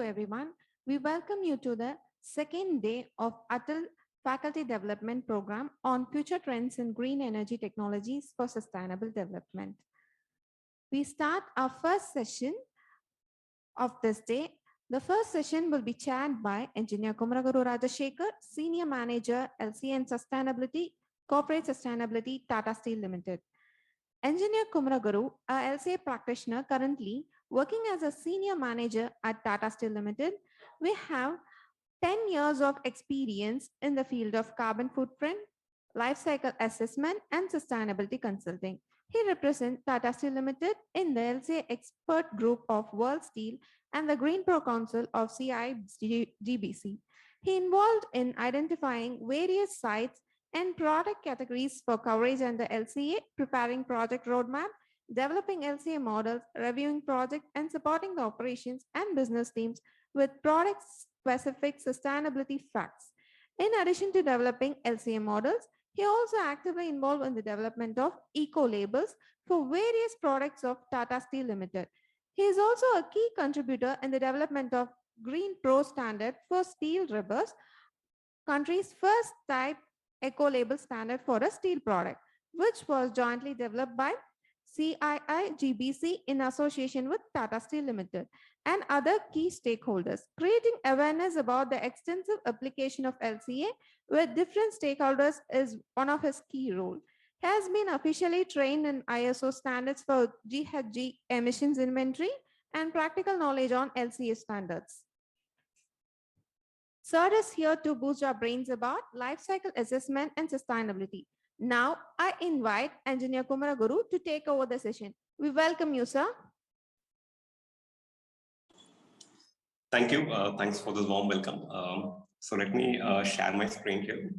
everyone. We welcome you to the second day of Atal Faculty Development Program on Future Trends in Green Energy Technologies for Sustainable Development. We start our first session of this day. The first session will be chaired by Engineer Kumaragaru Rajashekhar, Senior Manager, LCA and Sustainability, Corporate Sustainability, Tata Steel Limited. Engineer Kumaragaru, a LCA practitioner currently working as a senior manager at Tata Steel Limited, we have 10 years of experience in the field of carbon footprint, life cycle assessment, and sustainability consulting. He represents Tata Steel Limited in the LCA expert group of World Steel and the Green Pro Council of CIGBC. He involved in identifying various sites and product categories for coverage under LCA, preparing project roadmap, developing LCA models, reviewing project, and supporting the operations and business teams with product-specific sustainability facts. In addition to developing LCA models, he also actively involved in the development of eco-labels for various products of Tata Steel Limited. He is also a key contributor in the development of Green Pro standard for steel rubbers, country's first type eco-label standard for a steel product, which was jointly developed by CII-GBC in association with Tata Steel Limited and other key stakeholders. Creating awareness about the extensive application of LCA with different stakeholders is one of his key roles. He has been officially trained in ISO standards for GHG emissions inventory and practical knowledge on LCA standards. Sir is here to boost our brains about life cycle assessment and sustainability. Now, I invite Engineer Kumaragaru to take over the session. We welcome you, sir. Thank you. Thanks for this warm welcome. So let me share my screen here.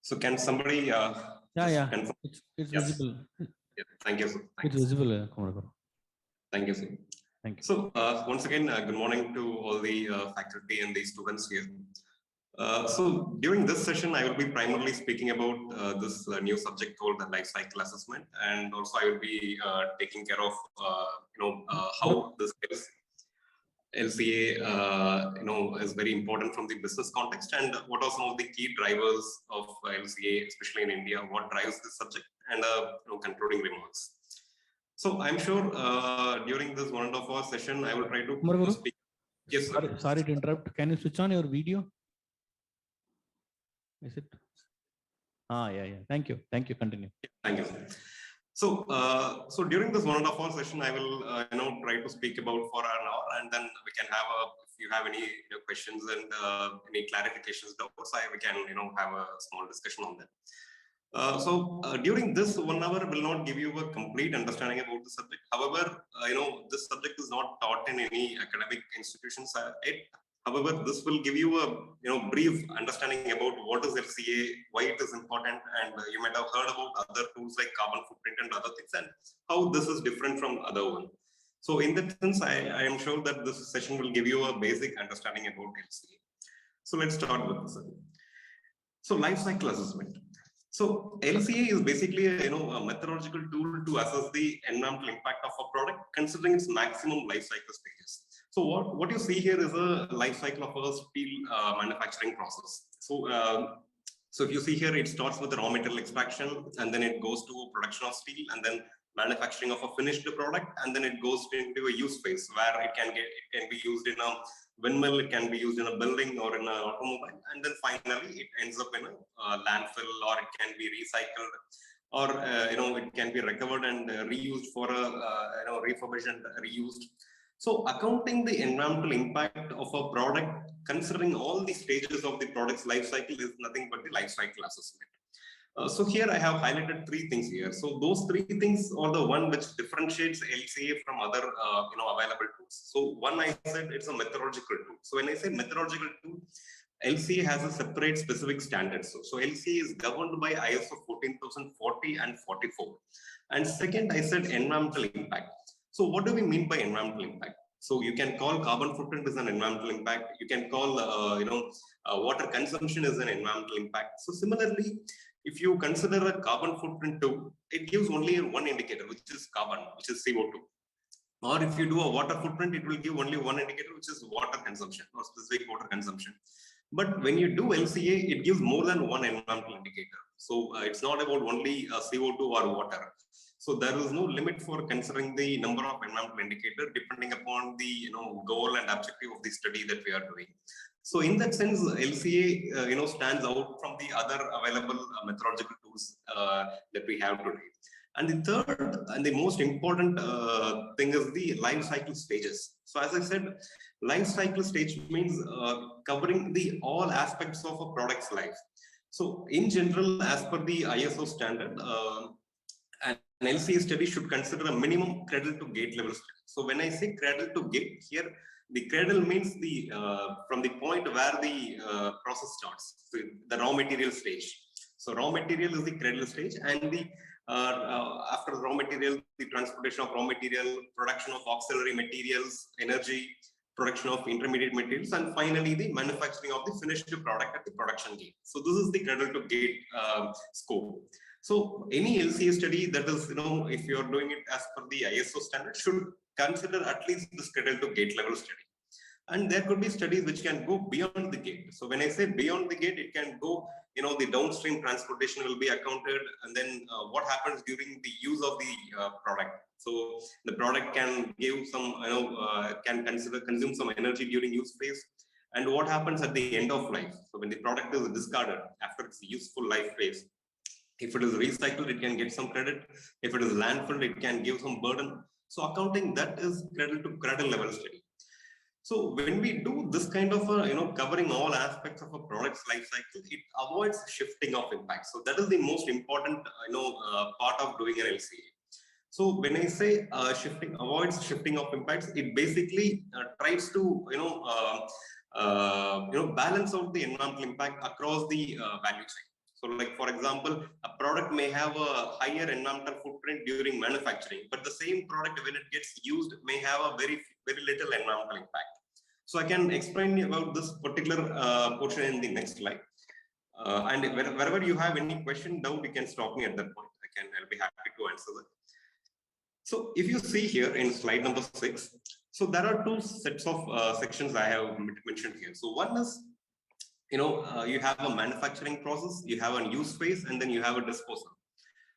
So can somebody it's yes. visible. Yeah, thank you, sir. It's visible, Kumaragaru. Thank you, sir. Thank you. So once again, good morning to all the faculty and the students here. So during this session, I will be primarily speaking about this new subject called the life cycle assessment, and also I will be taking care of how this LCA is very important from the business context, and what are some of the key drivers of LCA, especially in India, what drives this subject, and concluding remarks. So I'm sure during this 1.5 hour session, I will try to speak. Yes, sir. Sorry to interrupt. Can you switch on your video? Is it? Yeah. Thank you. Continue. Thank you. So, so during this 1.5 hour session, I will try to speak about for an hour, and then we can have if you have any questions and any clarifications, we can have a small discussion on that. So during this 1 hour, will not give you a complete understanding about the subject. However, this subject is not taught in any academic institutions. However, this will give you a brief understanding about what is LCA, why it is important, and you might have heard about other tools like carbon footprint and other things, and how this is different from other one. So in that sense, I am sure that this session will give you a basic understanding about LCA. So let's start with this. So life cycle assessment. So LCA is basically a methodological tool to assess the environmental impact of a product, considering its maximum life cycle stages. So what you see here is a life cycle of a steel manufacturing process. So if you see here, it starts with the raw material extraction, and then it goes to production of steel, and then manufacturing of a finished product, and then it goes into a use phase where it can be used in a windmill, it can be used in a building or in an automobile, and then finally it ends up in a landfill, or it can be recycled, or it can be recovered and reused for a refurbished and reused. So accounting the environmental impact of a product, considering all the stages of the product's life cycle, is nothing but the life cycle assessment. So here I have highlighted 3 things here. So those 3 things are the one which differentiates LCA from other available tools. So one, I said it's a methodological tool. So when I say methodological tool, LCA has a separate specific standards. So LCA is governed by ISO 14040 and 44. And second, I said environmental impact. So what do we mean by environmental impact? So you can call carbon footprint as an environmental impact. You can call water consumption as an environmental impact. So similarly, If you consider a carbon footprint too, it gives only one indicator, which is carbon, which is CO2. Or if you do a water footprint, it will give only one indicator, which is water consumption or specific water consumption. But when you do LCA, it gives more than one environmental indicator. So it's not about only CO2 or water. So there is no limit for considering the number of environmental indicators depending upon the goal and objective of the study that we are doing. So in that sense, LCA stands out from the other available methodological tools that we have today. And the third and the most important thing is the life cycle stages. So as I said, life cycle stage means covering the all aspects of a product's life. So in general, as per the ISO standard, an LCA study should consider a minimum cradle to gate level study. So when I say cradle to gate here, the cradle means the from the point where the process starts, so the raw material stage. So raw material is the cradle stage, and the after raw material, the transportation of raw material, production of auxiliary materials, energy, production of intermediate materials, and finally the manufacturing of the finished product at the production gate. So this is the cradle to gate scope. So any LCA study that is, if you're doing it as per the ISO standard, should consider at least this cradle to gate level study. And there could be studies which can go beyond the gate. So when I say beyond the gate, it can go, the downstream transportation will be accounted, and then what happens during the use of the product. So the product can give some, can consume some energy during use phase. And what happens at the end of life? So when the product is discarded after its useful life phase, if it is recycled, it can get some credit. If it is landfilled, it can give some burden. So accounting that is cradle to cradle level study. So when we do this kind of covering all aspects of a product's life cycle, it avoids shifting of impact. So that is the most important part of doing an LCA. So when I say avoids shifting of impacts, it basically tries to balance out the environmental impact across the value chain. So like, for example, a product may have a higher environmental footprint during manufacturing, but the same product when it gets used may have a very little environmental impact. So I can explain about this particular portion in the next slide. And wherever you have any question, doubt, you can stop me at that point. I'll be happy to answer that. So if you see here in slide number 6, so there are two sets of sections I have mentioned here. So one is, you have a manufacturing process, you have a use phase, and then you have a disposal.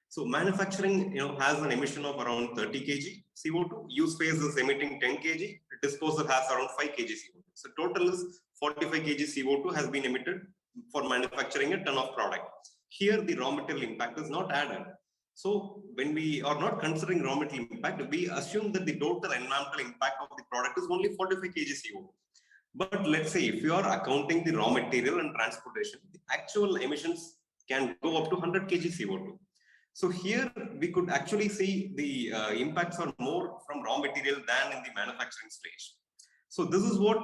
So manufacturing, has an emission of around 30 kg CO2. Use phase is emitting 10 kg. Disposal has around 5 kg CO2. So total is 45 kg CO2 has been emitted for manufacturing a ton of product. Here, the raw material impact is not added. So when we are not considering raw material impact, we assume that the total environmental impact of the product is only 45 kg CO2. But let's say if you are accounting the raw material and transportation, the actual emissions can go up to 100 kg CO2. So here we could actually see the impacts are more from raw material than in the manufacturing stage. So this is what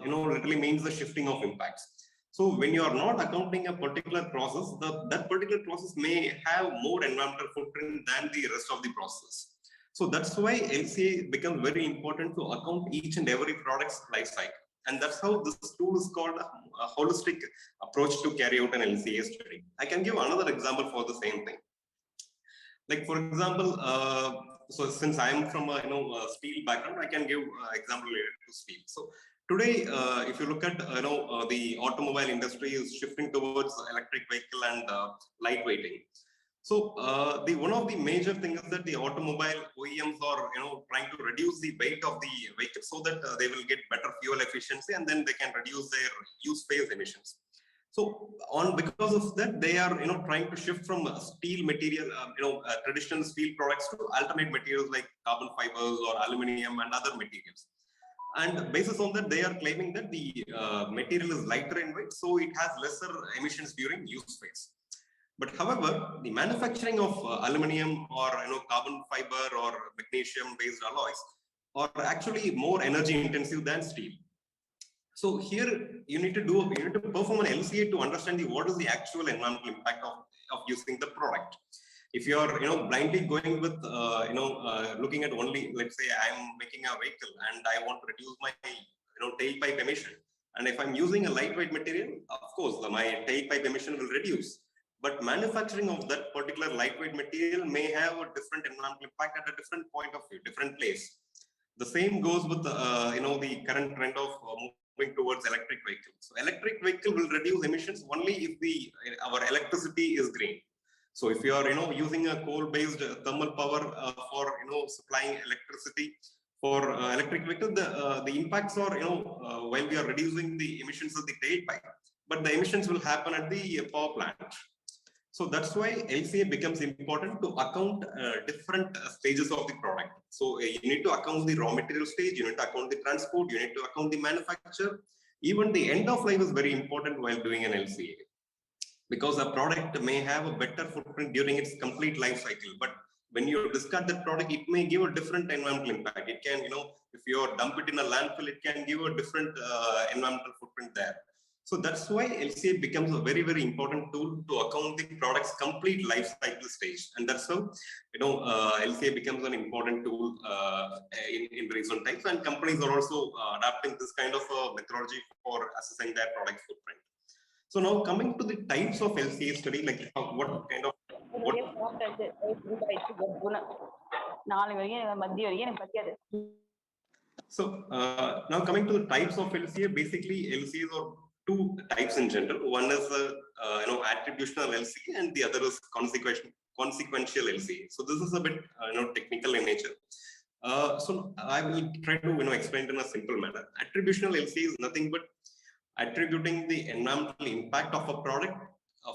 literally means the shifting of impacts. So when you are not accounting a particular process, that particular process may have more environmental footprint than the rest of the process. So that's why LCA becomes very important to account each and every product's life cycle. And that's how this tool is called a holistic approach to carry out an LCA study. I can give another example for the same thing. Like, for example, so since I'm from a steel background, I can give example related to steel. So today, if you look at the automobile industry is shifting towards electric vehicle and lightweighting. So one of the major things is that the automobile OEMs are trying to reduce the weight of the vehicle so that they will get better fuel efficiency, and then they can reduce their use phase emissions. So because of that, they are trying to shift from steel material, traditional steel products to alternate materials like carbon fibers or aluminum and other materials. And basis on that, they are claiming that the material is lighter in weight, so it has lesser emissions during use phase. But however, the manufacturing of aluminum or carbon fiber or magnesium-based alloys are actually more energy intensive than steel. So here you need to perform an LCA to understand what is the actual environmental impact of using the product. If you are blindly going with looking at only, let's say I'm making a vehicle and I want to reduce my tailpipe emission, and if I'm using a lightweight material, of course my tailpipe emission will reduce. but manufacturing of that particular lightweight material may have a different environmental impact at a different point of view, different place. The same goes with the current trend of moving towards electric vehicles. So electric vehicle will reduce emissions only if our electricity is green. So if you are using a coal-based thermal power for supplying electricity for electric vehicle, the impacts are while we are reducing the emissions of the tailpipe, but the emissions will happen at the power plant. So that's why LCA becomes important to account different stages of the product. So you need to account the raw material stage, you need to account the transport, you need to account the manufacture. Even the end of life is very important while doing an LCA, because a product may have a better footprint during its complete life cycle. But when you discard that product, it may give a different environmental impact. It can, if you dump it in a landfill, it can give a different environmental footprint there. So that's why LCA becomes a very, very important tool to account the product's complete life cycle stage. And that's how, LCA becomes an important tool in recent times. And companies are also adapting this kind of methodology for assessing their product footprint. So now coming to the types of LCA study, like what kind of So now coming to the types of LCA, basically LCAs are two types in general. One is attributional LCA, and the other is consequential LCA. So this is a bit technical in nature. So I will try to explain it in a simple manner. Attributional LCA is nothing but attributing the environmental impact of a product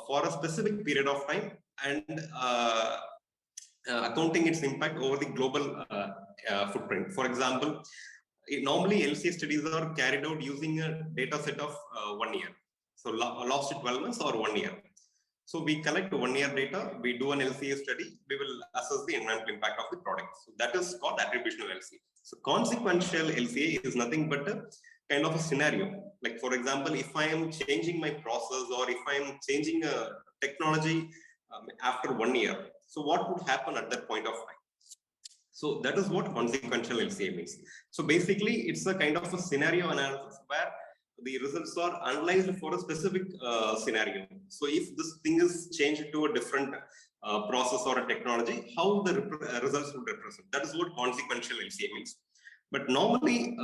for a specific period of time and accounting its impact over the global footprint. For example, normally LCA studies are carried out using a data set of 1 year. So last 12 months or 1 year. So we collect 1 year data, we do an LCA study, we will assess the environmental impact of the product. So that is called attributional LCA. So consequential LCA is nothing but a kind of a scenario. Like for example, if I am changing my process or if I am changing a technology after 1 year, so what would happen at that point of time? So that is what consequential LCA means. So basically, it's a kind of a scenario analysis where the results are analyzed for a specific scenario. So if this thing is changed to a different process or a technology, how the results would represent. That is what consequential LCA means. But normally,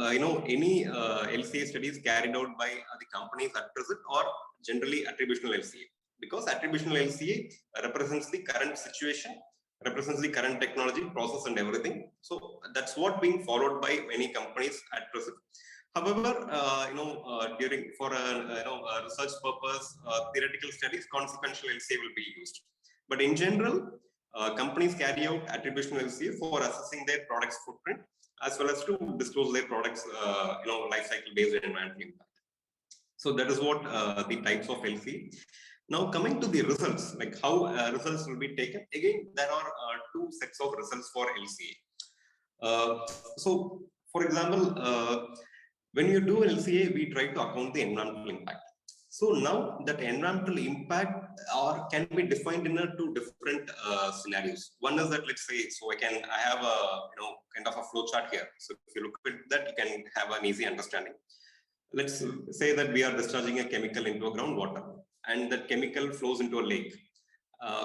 any LCA studies carried out by the companies at present are generally attributional LCA, because attributional LCA represents the current situation, represents the current technology, process, and everything. So that's what being followed by many companies at present. However, during for a research purpose, theoretical studies, consequential LCA will be used. But in general, companies carry out attributional LCA for assessing their product's footprint, as well as to disclose their products, life cycle based environmental impact. So that is what the types of LCA. Now coming to the results, like how results will be taken. Again, there are two sets of results for LCA. So for example, when you do LCA, we try to account the environmental impact. So now that environmental impact can be defined in two different scenarios. One is that, let's say, so I have a kind of a flow chart here. So if you look at that, you can have an easy understanding. Let's say that we are discharging a chemical into a groundwater, and that chemical flows into a lake.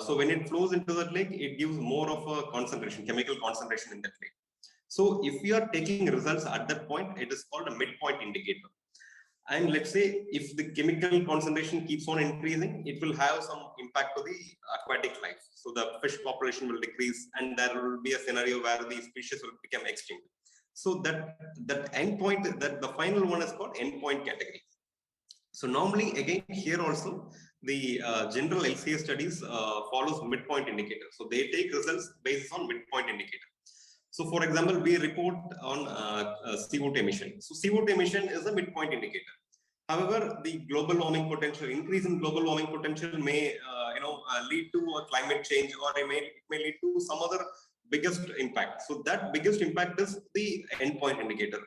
So when it flows into that lake, it gives more of a concentration, chemical concentration in that lake. So if you are taking results at that point, it is called a midpoint indicator. And let's say if the chemical concentration keeps on increasing, it will have some impact to the aquatic life. So the fish population will decrease, and there will be a scenario where the species will become extinct. So that endpoint, that the final one is called endpoint category. So normally, again, here also, the general LCA studies follows midpoint indicator. So they take results based on midpoint indicator. So for example, we report on CO2 emission. So CO2 emission is a midpoint indicator. However, the global warming potential, increase in global warming potential may lead to a climate change, or it may lead to some other biggest impact. So that biggest impact is the endpoint indicator.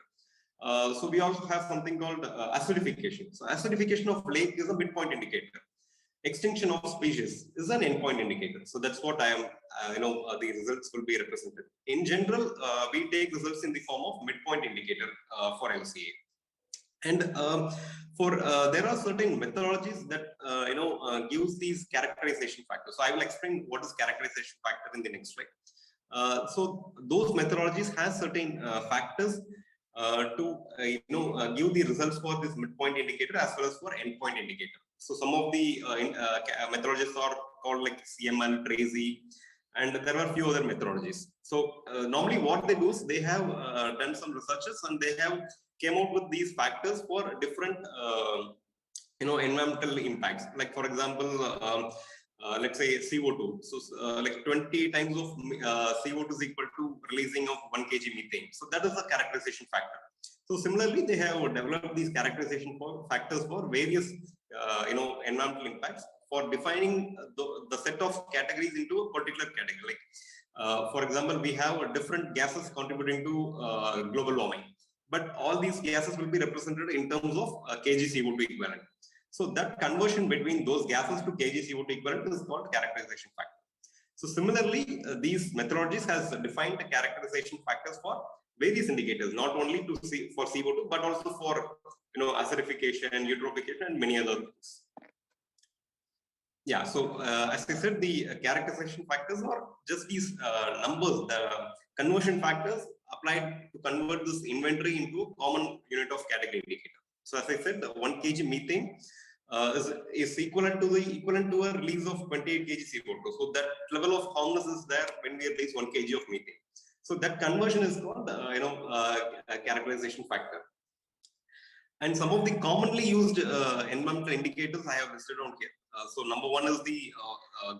So we also have something called acidification. So acidification of lake is a midpoint indicator. Extinction of species is an endpoint indicator. So that's what I am, the results will be represented. In general, we take results in the form of midpoint indicator for LCA. And there are certain methodologies that gives these characterization factors. So I will explain what is characterization factor in the next slide. So those methodologies has certain factors to give the results for this midpoint indicator as well as for endpoint indicator. So some of the methodologies are called like CML, TRACY, and there are a few other methodologies. So normally what they do is they have done some researches and they have came out with these factors for different environmental impacts. Like for example, let's say CO2. So like 20 times of CO2 is equal to releasing of 1 kg methane. So that is the characterization factor. So similarly, they have developed these characterization factors for various environmental impacts for defining the set of categories into a particular category. Like for example, we have different gases contributing to global warming, but all these gases will be represented in terms of kg CO2 equivalent. So that conversion between those gases to kg CO2 equivalent is called characterization factor. So similarly, these methodologies has defined the characterization factors for various indicators, not only for CO2, but also for acidification, eutrophication, and many other things. Yeah, so as I said, the characterization factors are just these numbers, the conversion factors applied to convert this inventory into a common unit of category indicator. So as I said, 1 kg methane is equivalent to a release of 28 kg CO2. So that level of harmless is there when we release 1 kg of methane. So that conversion is called a characterization factor. And some of the commonly used environmental indicators I have listed on here. So number one is the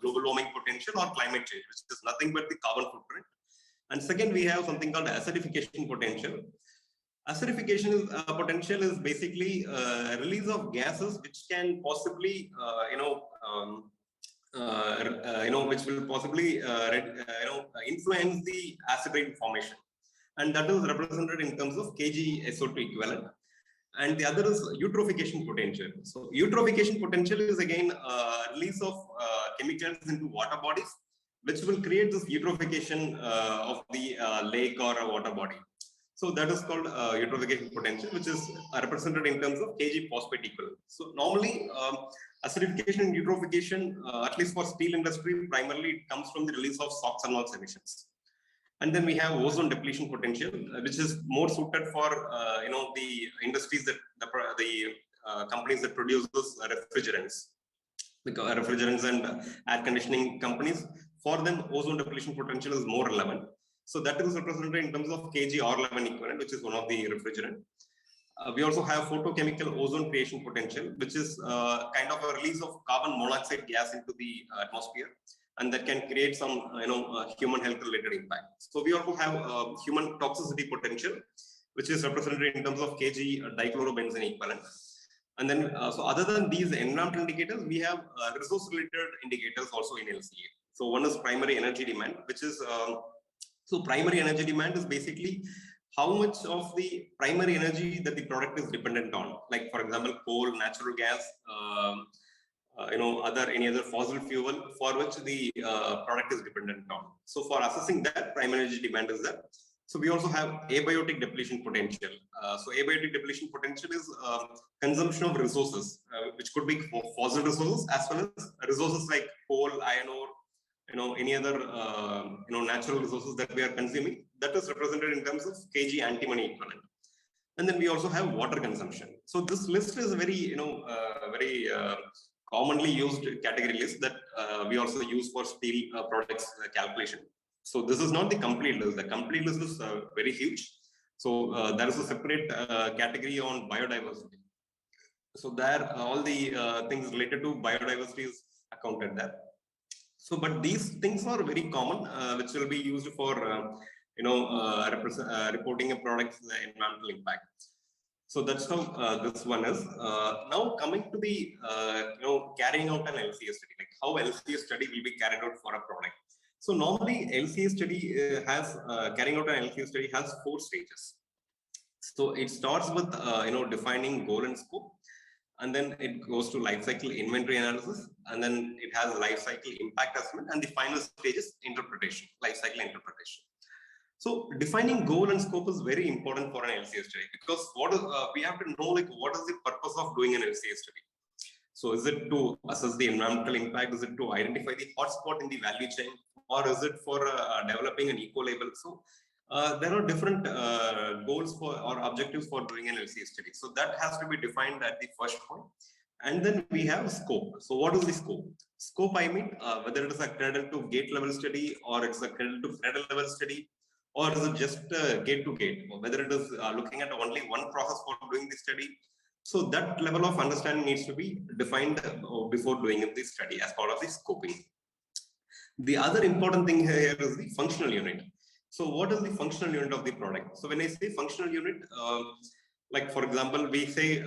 global warming potential or climate change, which is nothing but the carbon footprint. And second, we have something called acidification potential. Acidification potential is basically release of gases which can possibly, which will possibly, influence the acid rain formation. And that is represented in terms of kg SO2 equivalent. And the other is eutrophication potential. So eutrophication potential is again release of chemicals into water bodies, which will create this eutrophication of the lake or a water body. So that is called eutrophication potential, which is represented in terms of kg phosphate equivalent. So normally acidification and eutrophication, at least for steel industry, primarily it comes from the release of SOx and NOx emissions. And then we have ozone depletion potential, which is more suited for the industries that the companies that produce those refrigerants, because refrigerants and air conditioning companies. For them, ozone depletion potential is more relevant. So that is represented in terms of kg R11 equivalent, which is one of the refrigerant. We also have photochemical ozone creation potential, which is kind of a release of carbon monoxide gas into the atmosphere, and that can create some human health related impact. So we also have human toxicity potential, which is represented in terms of kg dichlorobenzene equivalent. And then so other than these environmental indicators, we have resource related indicators also in LCA. So one is primary energy demand, which is so primary energy demand is basically how much of the primary energy that the product is dependent on, like for example coal, natural gas, any other fossil fuel for which the product is dependent on. So for assessing that, primary energy demand is that. So we also have abiotic depletion potential. So abiotic depletion potential is consumption of resources, which could be fossil resources as well as resources like coal, iron ore, any other natural resources that we are consuming. That is represented in terms of kg antimony equivalent. And then we also have water consumption. So this list is very commonly used category list that we also use for steel products calculation. So this is not the complete list. The complete list is very huge. So there is a separate category on biodiversity. So there all the things related to biodiversity is accounted there. So but these things are very common, which will be used for reporting a product's environmental impact. So that's how this one is. Now coming to the carrying out an LCA study, like how LCA study will be carried out for a product. So normally LCA study carrying out an LCA study has 4 stages. So it starts with defining goal and scope, and then it goes to life cycle inventory analysis, and then it has life cycle impact assessment, and the final stage is interpretation, life cycle interpretation. So defining goal and scope is very important for an LCA study, because we have to know, like, what is the purpose of doing an LCA study. So is it to assess the environmental impact? Is it to identify the hotspot in the value chain? Or is it for developing an eco-label? So there are different goals for or objectives for doing an LCA study. So that has to be defined at the first point. And then we have scope. So what is the scope? Scope, I mean, whether it is a cradle to gate level study, or it's a cradle to cradle level study, or is it just gate to gate, or whether it is looking at only one process for doing the study. So that level of understanding needs to be defined before doing the study as part of the scoping. The other important thing here is the functional unit. So what is the functional unit of the product? So when I say functional unit, like for example, we say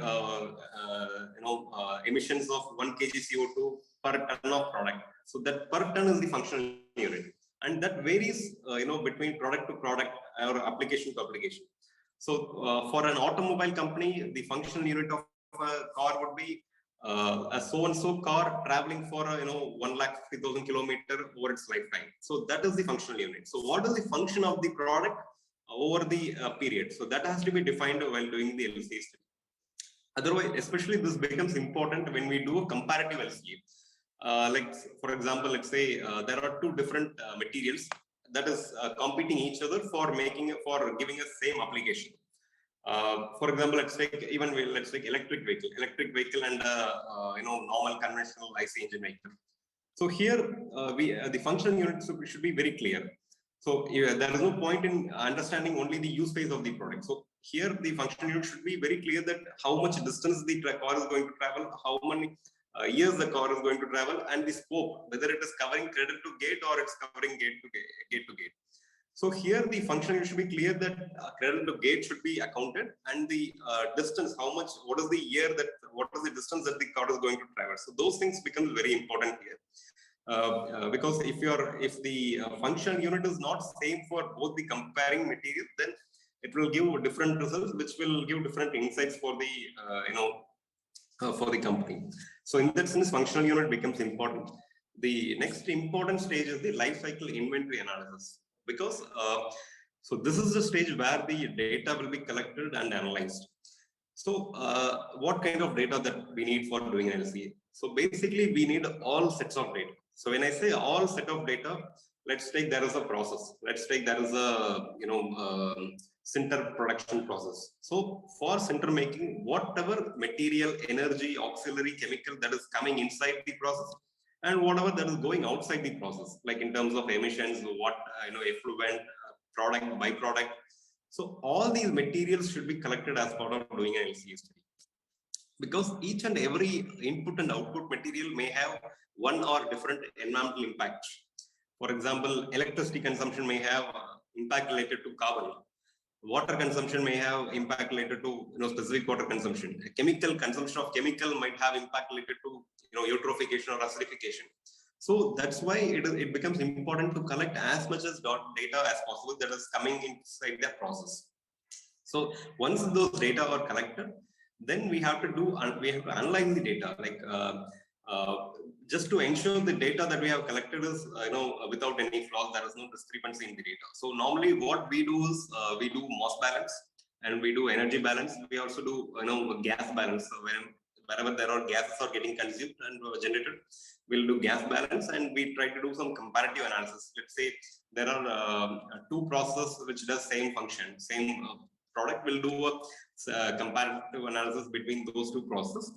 emissions of 1 kg CO2 per ton of product. So that per ton is the functional unit, and that varies between product to product or application to application. So for an automobile company, the functional unit of a car would be a so-and-so car traveling for 150,000 kilometers over its lifetime. So that is the functional unit. So what is the function of the product over the period? So that has to be defined while doing the LCA study. Otherwise, especially this becomes important when we do a comparative LCA. Like for example, let's say there are two different materials that is competing each other for giving a same application. For example, let's take electric vehicle and normal conventional IC engine vehicle. So here the functional unit should be very clear. So there is no point in understanding only the use phase of the product. So here the functional unit should be very clear that how much distance the car is going to travel, how many years the car is going to travel, and the scope, whether it is covering cradle to gate or it's covering gate to gate. So here the function should be clear that cradle to gate should be accounted, and the distance, what is the distance that the car is going to travel. So those things become very important here. Because if the functional unit is not same for both the comparing material, then it will give different results, which will give different insights for the company. So in that sense, functional unit becomes important. The next important stage is the life cycle inventory analysis, because so this is the stage where the data will be collected and analyzed. So what kind of data that we need for doing an LCA? So basically we need all sets of data. So when I say all set of data, let's take there is a process. Let's take there is a sinter production process. So for sinter making, whatever material, energy, auxiliary, chemical that is coming inside the process, and whatever that is going outside the process, like in terms of emissions, effluent, product, byproduct. So all these materials should be collected as part of doing an LCA study, because each and every input and output material may have one or different environmental impacts. For example, electricity consumption may have impact related to carbon. Water consumption may have impact related to specific water consumption. Chemical consumption of chemical might have impact related to eutrophication or acidification. So that's why it becomes important to collect as much as data as possible that is coming inside the process. So once those data are collected, then we have to analyze the data, like just to ensure the data that we have collected is without any flaws, there is no discrepancy in the data. So normally what we do is we do mass balance and we do energy balance. We also do gas balance. So wherever there are gases are getting consumed and generated, we'll do gas balance, and we try to do some comparative analysis. Let's say there are two processes which does same function, same product. We'll do a comparative analysis between those two processes.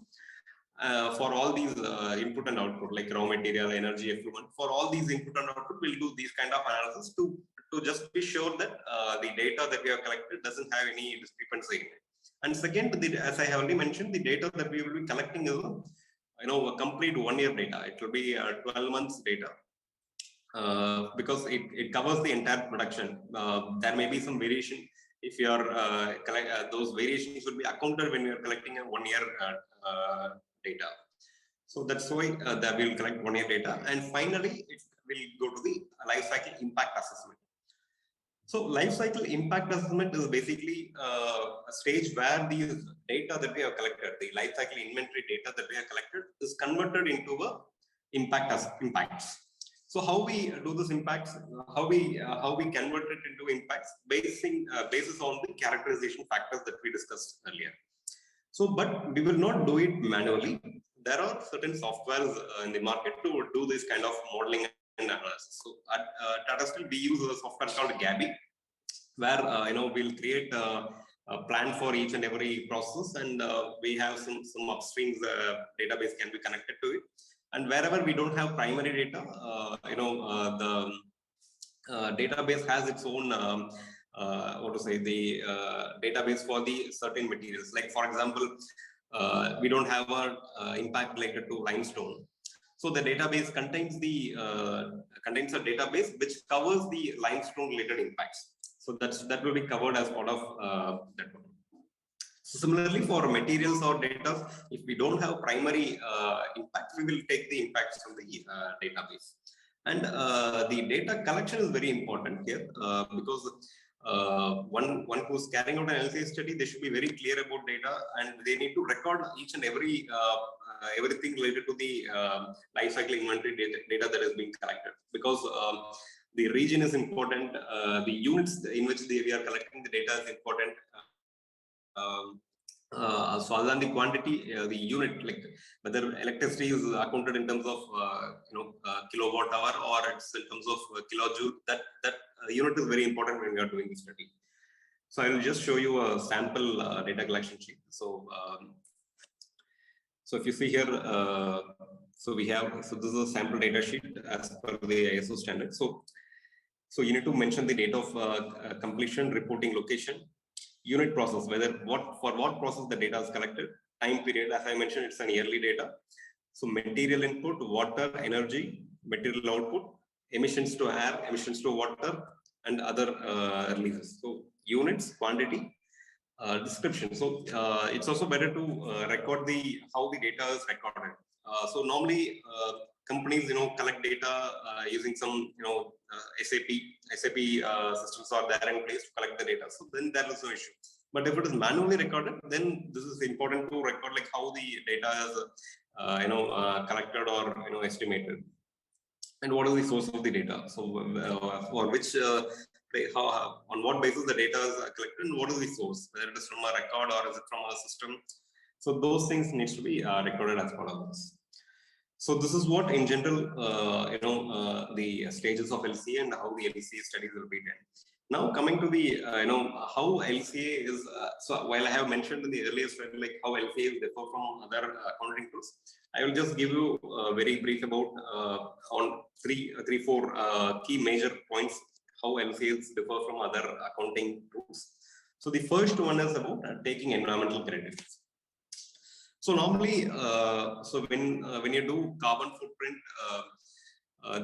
For all these input and output, like raw material, energy, effluent, for all these input and output, we'll do these kind of analysis to just be sure that the data that we have collected doesn't have any discrepancy in it. And second, as I have already mentioned, the data that we will be collecting is a complete 1 year data. It will be 12 months data, because it covers the entire production. There may be some variation. If you are those variations will be accounted when you are collecting a 1 year data. So that's why that we will collect 1 year data, and finally it will go to the life cycle impact assessment. So life cycle impact assessment is basically a stage where the data that we have collected, the life cycle inventory data that we have collected, is converted into a impacts. So how we do this impacts, how we convert it into impacts basis on the characterization factors that we discussed earlier. So, but we will not do it manually. There are certain softwares in the market to do this kind of modeling and analysis. So at Tata Steel, we use a software called Gabby, where we'll create a plan for each and every process, and we have some upstreams database can be connected to it. And wherever we don't have primary data, the database has its own the database for the certain materials. Like for example, we don't have a impact related to limestone. So the database contains a database which covers the limestone related impacts. So that will be covered as part of that one. So similarly, for materials or data, if we don't have primary impact, we will take the impacts from the database. And the data collection is very important here because one who's carrying out an LCA study, they should be very clear about data, and they need to record each and every everything related to the life cycle inventory data that is being collected, because the region is important, the units in which we are collecting the data is important. So other than the quantity, the unit, like whether electricity is accounted in terms of kilowatt hour or it's in terms of kilojoule, that unit is very important when we are doing the study. So I will just show you a sample data collection sheet. So so if you see here, so this is a sample data sheet as per the ISO standard. So you need to mention the date of completion, reporting location, unit process, for what process the data is collected, time period. As I mentioned, it's an yearly data. So material input, water, energy, material output, emissions to air, emissions to water, and other releases. So units, quantity, description. So it's also better to record how the data is recorded. So normally companies collect data using some SAP systems are there in place to collect the data. So then there is no issue. But if it is manually recorded, then this is important to record, like how the data is collected or estimated, and what is the source of the data. So for which on what basis the data is collected, and what is the source, whether it is from a record or is it from a system. So those things needs to be recorded as part of this. So this is what in general the stages of LCA and how the LCA studies will be done. Now coming to the how LCA is, so while I have mentioned in the earlier slide like how LCA is differ from other accounting tools, I will just give you very brief about on four key major points how LCAs differ from other accounting tools. So the first one is about taking environmental credits. So normally, so when you do carbon footprint,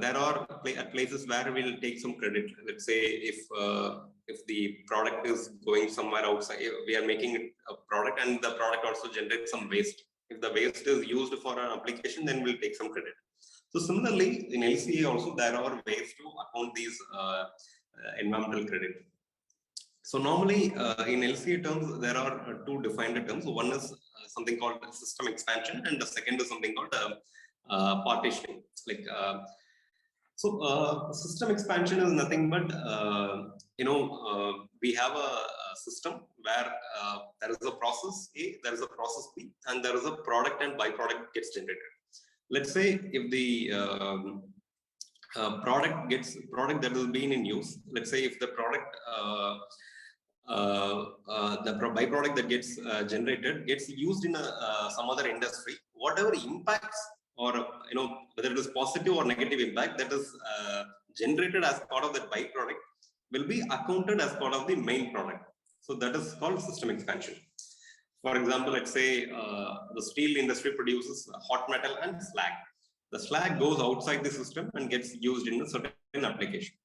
there are places where we'll take some credit. Let's say if the product is going somewhere outside, we are making a product and the product also generates some waste. If the waste is used for an application, then we'll take some credit. So similarly, in LCA also there are ways to account these environmental credit. So normally in LCA terms, there are two defined terms. One is something called system expansion, and the second is something called partitioning. Like system expansion is nothing but we have a system where there is a process A, there is a process B, and there is a product and byproduct gets generated. Let's say if the product that has been in use, let's say if the product the byproduct that gets generated gets used in some other industry, whatever impacts or whether it is positive or negative impact that is generated as part of that byproduct will be accounted as part of the main product. So that is called system expansion. For example, let's say the steel industry produces hot metal and slag. The slag goes outside the system and gets used in a certain application.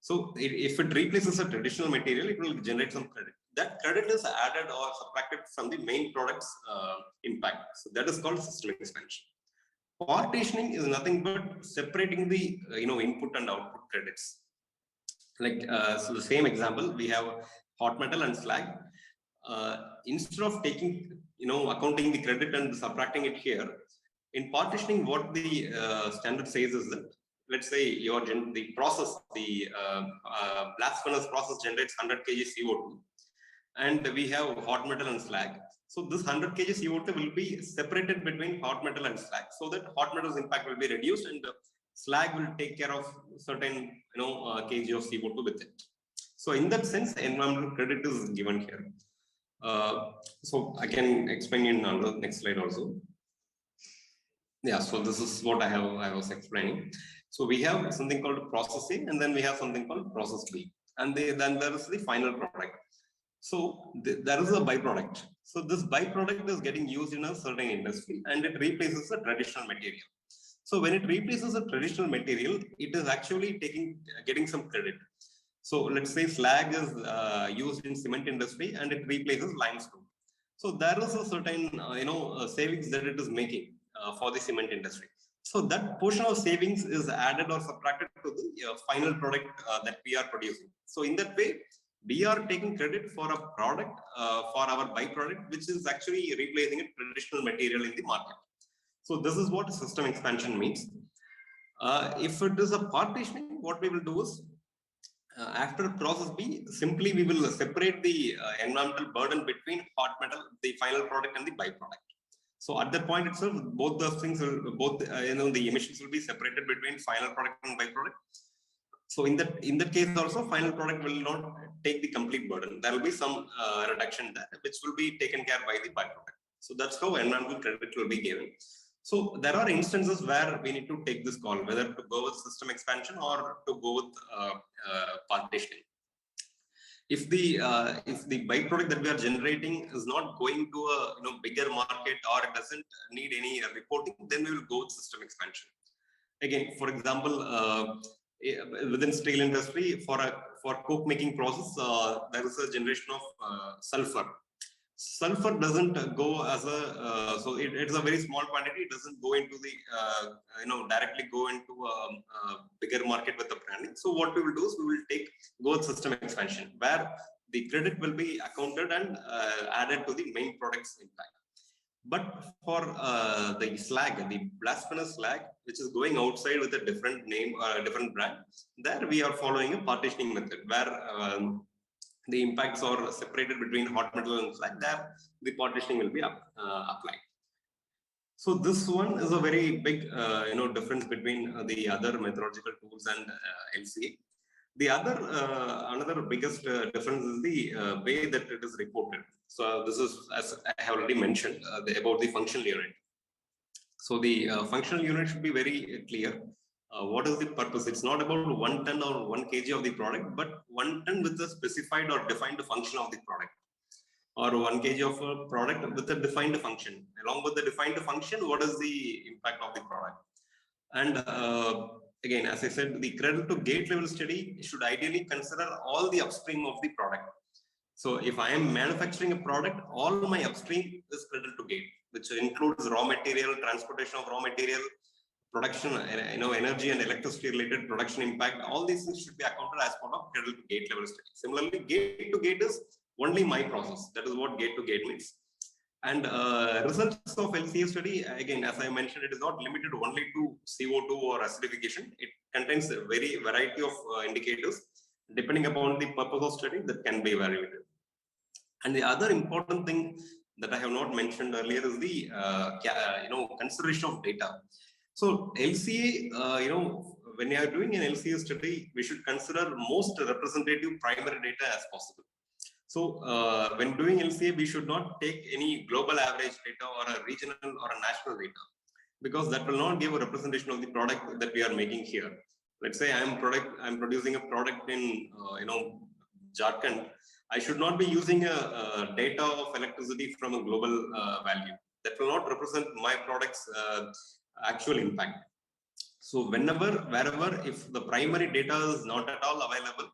So if it replaces a traditional material, it will generate some credit. That credit is added or subtracted from the main product's impact. So that is called system expansion. Partitioning is nothing but separating the input and output credits. Like so, the same example, we have hot metal and slag. Instead of taking accounting the credit and subtracting it here, in partitioning, what the standard says is that let's say the process, the blast furnace process generates 100 kg CO2, and we have hot metal and slag. So this 100 kg CO2 will be separated between hot metal and slag, so that hot metal's impact will be reduced, and slag will take care of certain kg of CO2 with it. So in that sense, environmental credit is given here. So I can explain in the next slide also. Yeah, so this is what I was explaining. So we have something called process A, and then we have something called process B, and then there is the final product. So there is a byproduct. So this byproduct is getting used in a certain industry, and it replaces a traditional material. So when it replaces a traditional material, it is actually getting some credit. So let's say slag is used in cement industry, and it replaces limestone. So there is a certain savings that it is making for the cement industry. So that portion of savings is added or subtracted to the final product that we are producing. So in that way, we are taking credit for a product, for our byproduct, which is actually replacing a traditional material in the market. So this is what system expansion means. If it is a partitioning, what we will do is, after process B, simply we will separate the environmental burden between hot metal, the final product, and the byproduct. So at that point itself, both those things will, the emissions will be separated between final product and byproduct. So in that case also, final product will not take the complete burden. There will be some reduction there, which will be taken care by the byproduct. So that's how environmental credit will be given. So there are instances where we need to take this call, whether to go with system expansion or to go with partitioning. If the byproduct that we are generating is not going to a bigger market, or it doesn't need any reporting, then we will go with system expansion. Again, for example, within steel industry, for coke making process, there is a generation of sulfur. Sulfur doesn't go as a so it's a very small quantity. It doesn't go into the directly go into a bigger market with the branding. So what we will do is we will go with system expansion, where the credit will be accounted and added to the main product's impact. But for the slag, the blast furnace slag, which is going outside with a different name or a different brand, there we are following a partitioning method, where the impacts are separated between hot metal and slag. There the partitioning will be applied. So this one is a very big difference between the other methodological tools and LCA. The other another biggest difference is the way that it is reported. So this is, as I have already mentioned, about the functional unit. So the functional unit should be very clear. What is the purpose? It's not about 1 ton or 1 kg of the product, but 1 ton with a specified or defined function of the product, or 1 kg of a product with a defined function. Along with the defined function, what is the impact of the product? And again, as I said, the cradle to gate level study should ideally consider all the upstream of the product. So if I am manufacturing a product, all my upstream is cradle to gate, which includes raw material, transportation of raw material, production, energy and electricity related production impact. All these things should be accounted as part of cradle to gate level study. Similarly, gate to gate is only my process. That is what gate to gate means. And results of LCA study, again, as I mentioned, it is not limited only to CO2 or acidification. It contains a variety of indicators depending upon the purpose of study that can be evaluated. And the other important thing that I have not mentioned earlier is the consideration of data. So LCA, when you are doing an LCA study, we should consider most representative primary data as possible. So when doing LCA, we should not take any global average data or a regional or a national data, because that will not give a representation of the product that we are making here. Let's say I'm producing a product in Jharkhand. I should not be using a data of electricity from a global value. That will not represent my product's actual impact. So wherever, if the primary data is not at all available,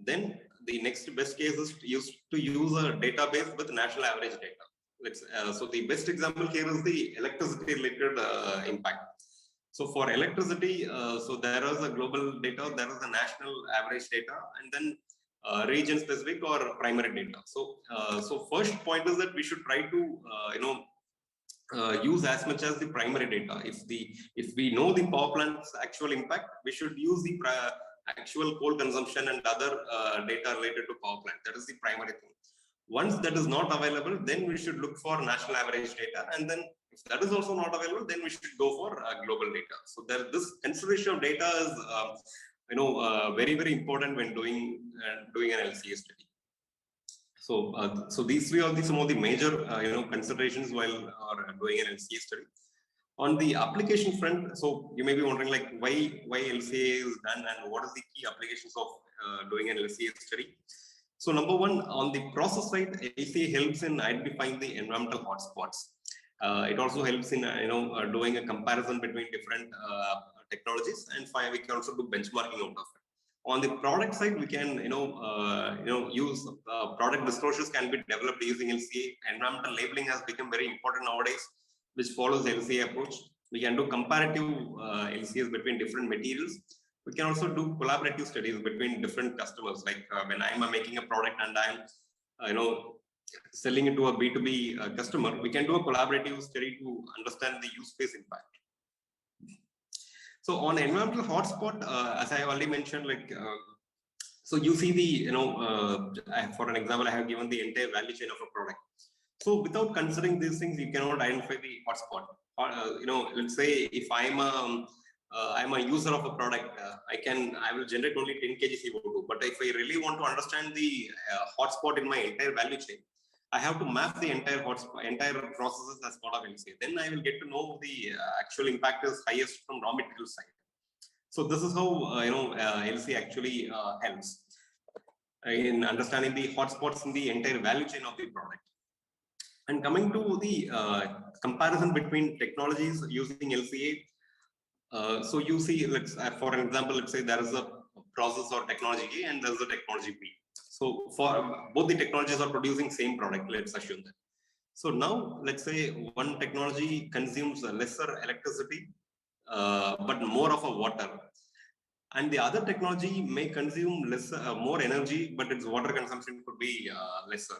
then the next best case is to use a database with national average data. So the best example here is the electricity related impact. So for electricity, so there is a global data, there is a national average data, and then region specific or primary data. So first point is that we should try to use as much as the primary data. If we know the power plant's actual impact, we should use the actual coal consumption and other data related to power plant. That is the primary thing. Once that is not available, then we should look for national average data, and then if that is also not available, then we should go for global data. So this consideration of data is very, very important when doing an LCA study. So these three are some of the major considerations while doing an LCA study. On the application front, so you may be wondering like why LCA is done and what is the key applications of doing an LCA study. So number one, on the process side, LCA helps in identifying the environmental hotspots. It also helps in doing a comparison between different technologies, and we can also do benchmarking out of it. On the product side, we can use product disclosures can be developed using LCA. Environmental labeling has become very important nowadays, which follows the LCA approach. We can do comparative LCAs between different materials. We can also do collaborative studies between different customers. Like when I'm making a product and I'm selling it to a B2B customer, we can do a collaborative study to understand the use case impact. So on environmental hotspot, as I already mentioned, like so you see the for an example, I have given the entire value chain of a product. So without considering these things, you cannot identify the hotspot. Let's say if I'm a user of a product, I will generate only 10 kg CO2. But if I really want to understand the hotspot in my entire value chain, I have to map the entire processes as part of LCA. Then I will get to know the actual impact is highest from raw material side. So this is how LCA actually helps in understanding the hotspots in the entire value chain of the product. And coming to the comparison between technologies using LCA, so you see, for an example, let's say there is a process or technology A and there is a technology B. So for both the technologies are producing same product, let's assume that. So now let's say one technology consumes lesser electricity, but more of a water. And the other technology may consume more energy, but its water consumption could be lesser.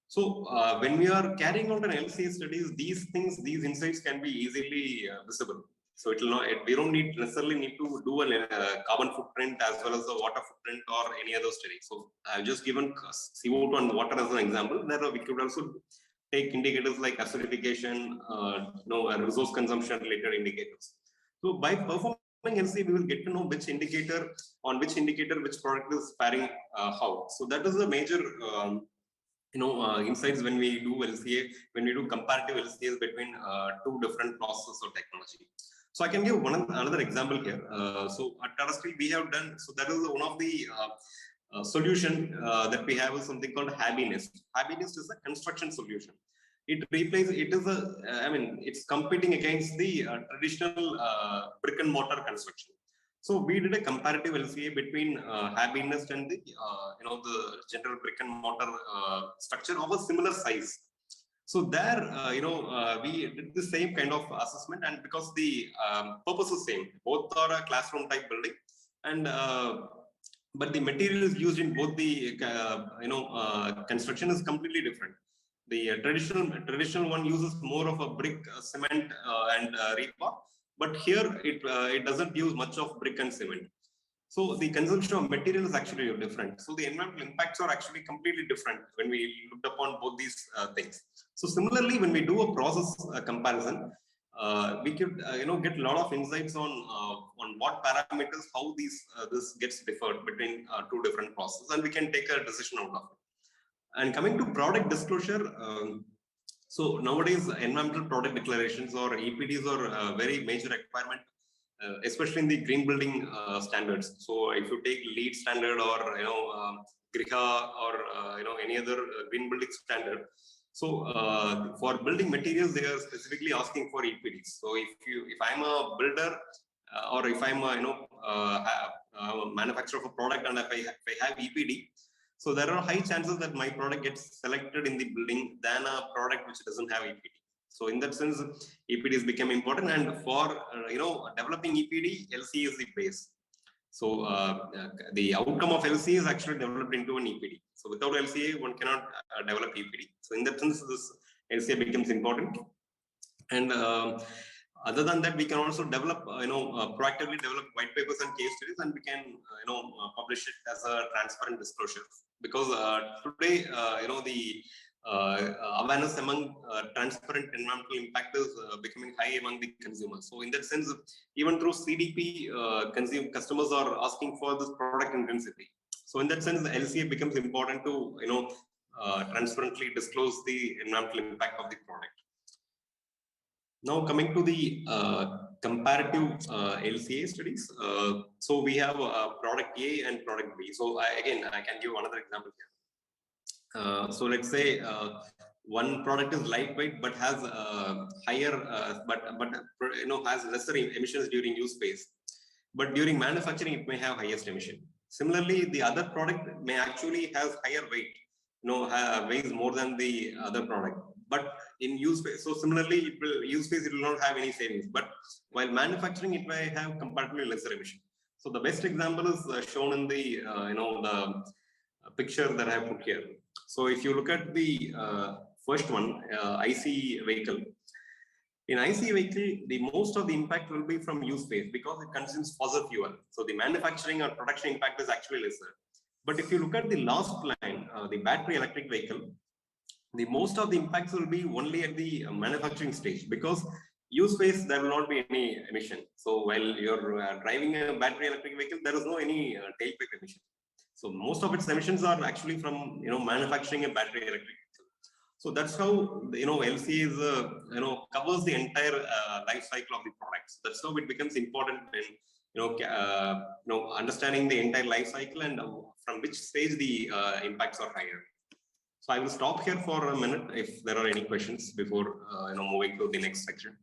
So when we are carrying out an LCA studies, these insights can be easily visible. So we don't necessarily need to do a carbon footprint as well as the water footprint or any other study. So I've just given CO2 and water as an example. There we could also take indicators like acidification, resource consumption related indicators. So by performing LCA, we will get to know which indicator which product is faring how. So that is a major insights when we do LCA, when we do comparative LCAs between two different processes or technology. So I can give another example here. So at Tata Steel we have done, so that is one of the solution that we have is something called Happiness. Happiness is a construction solution. It's competing against the traditional brick and mortar construction. So we did a comparative LCA between Happiness and the the general brick and mortar structure of a similar size. So there we did the same kind of assessment, and because the purpose is same, both are a classroom type building, and but the materials used in both the construction is completely different. The traditional one uses more of a brick, cement, and rebar. But here it doesn't use much of brick and cement. So the consumption of material is actually different. So the environmental impacts are actually completely different when we looked upon both these things. So similarly, when we do a process comparison, we could get a lot of insights on what parameters, how this gets differed between two different processes, and we can take a decision out of it. And coming to product disclosure. So nowadays, environmental product declarations or EPDs are a very major requirement, especially in the green building standards. So if you take LEED standard or Griha or any other green building standard, so for building materials, they are specifically asking for EPDs. So if I'm a builder or if I'm a manufacturer of a product and if I have EPD, so there are high chances that my product gets selected in the building than a product which doesn't have EPD. So in that sense, EPDs become important, and for developing EPD, LCA is the base. So the outcome of LCA is actually developed into an EPD. So without LCA, one cannot develop EPD. So in that sense, this LCA becomes important. And other than that, we can also develop, proactively develop white papers and case studies, and we can, publish it as a transparent disclosure. Because today, the awareness among transparent environmental impact is becoming high among the consumers. So in that sense, even through CDP, customers are asking for this product intensity. So in that sense, the LCA becomes important to, transparently disclose the environmental impact of the product. Now coming to the comparative LCA studies. So we have product A and product B. So I can give another example here. So let's say one product is lightweight but has higher, but has lesser emissions during use phase. But during manufacturing, it may have highest emission. Similarly, the other product may actually has higher weight, weighs more than the other product. But in use phase, so similarly, use phase, it will not have any savings. But while manufacturing, it may have comparatively lesser emission. So the best example is shown in the the picture that I have put here. So if you look at the first one, IC vehicle. In IC vehicle, the most of the impact will be from use phase because it consumes fossil fuel. So the manufacturing or production impact is actually lesser. But if you look at the last line, the battery electric vehicle, the most of the impacts will be only at the manufacturing stage, because use phase there will not be any emission. So while you're driving a battery electric vehicle, there is no any tailpipe emission. So most of its emissions are actually from manufacturing a battery electric vehicle. So that's how LCA is covers the entire life cycle of the products. That's how it becomes important in understanding the entire life cycle and from which stage the impacts are higher. So I will stop here for a minute if there are any questions before moving to the next section.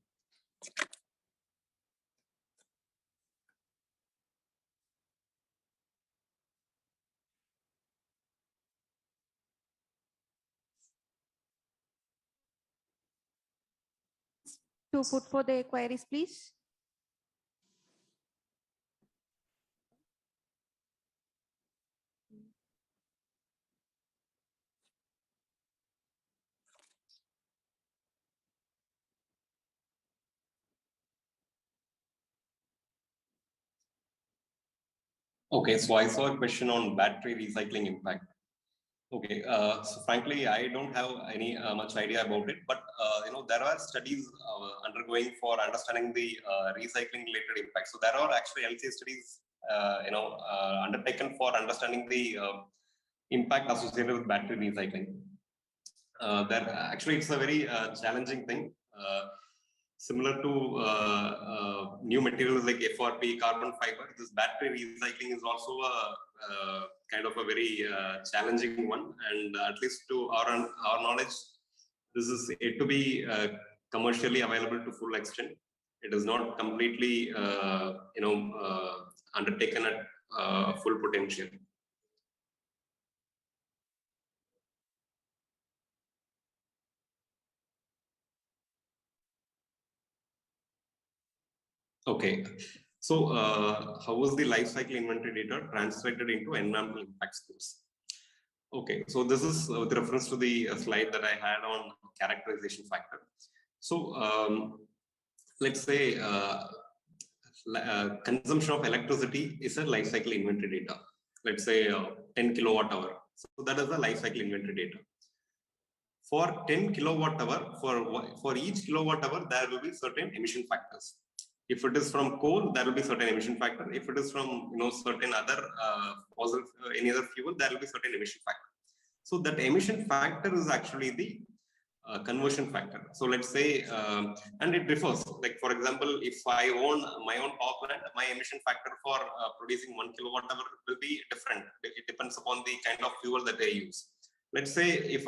To put for the queries, please. Okay, so I saw a question on battery recycling impact. Okay, so frankly, I don't have any much idea about it, but there are studies undergoing for understanding the recycling related impact. So there are actually LCA studies, undertaken for understanding the impact associated with battery recycling. That actually it's a very challenging thing. Similar to new materials like FRP, carbon fiber, this battery recycling is also a kind of a very challenging one. And at least to our knowledge, this is yet to be commercially available to full extent. It is not completely, undertaken at full potential. Okay, so how was the life cycle inventory data translated into environmental impact scores? Okay, so this is with reference to the slide that I had on characterization factor. So let's say consumption of electricity is a life cycle inventory data. Let's say 10 kilowatt hour. So that is the life cycle inventory data. For 10 kilowatt hour, for each kilowatt hour, there will be certain emission factors. If it is from coal, there will be certain emission factor. If it is from certain other fossil, any other fuel, there will be certain emission factor. So that emission factor is actually the conversion factor. So let's say, and it differs. Like for example, if I own my own power plant, my emission factor for producing 1 kilowatt hour will be different. It depends upon the kind of fuel that I use. Let's say if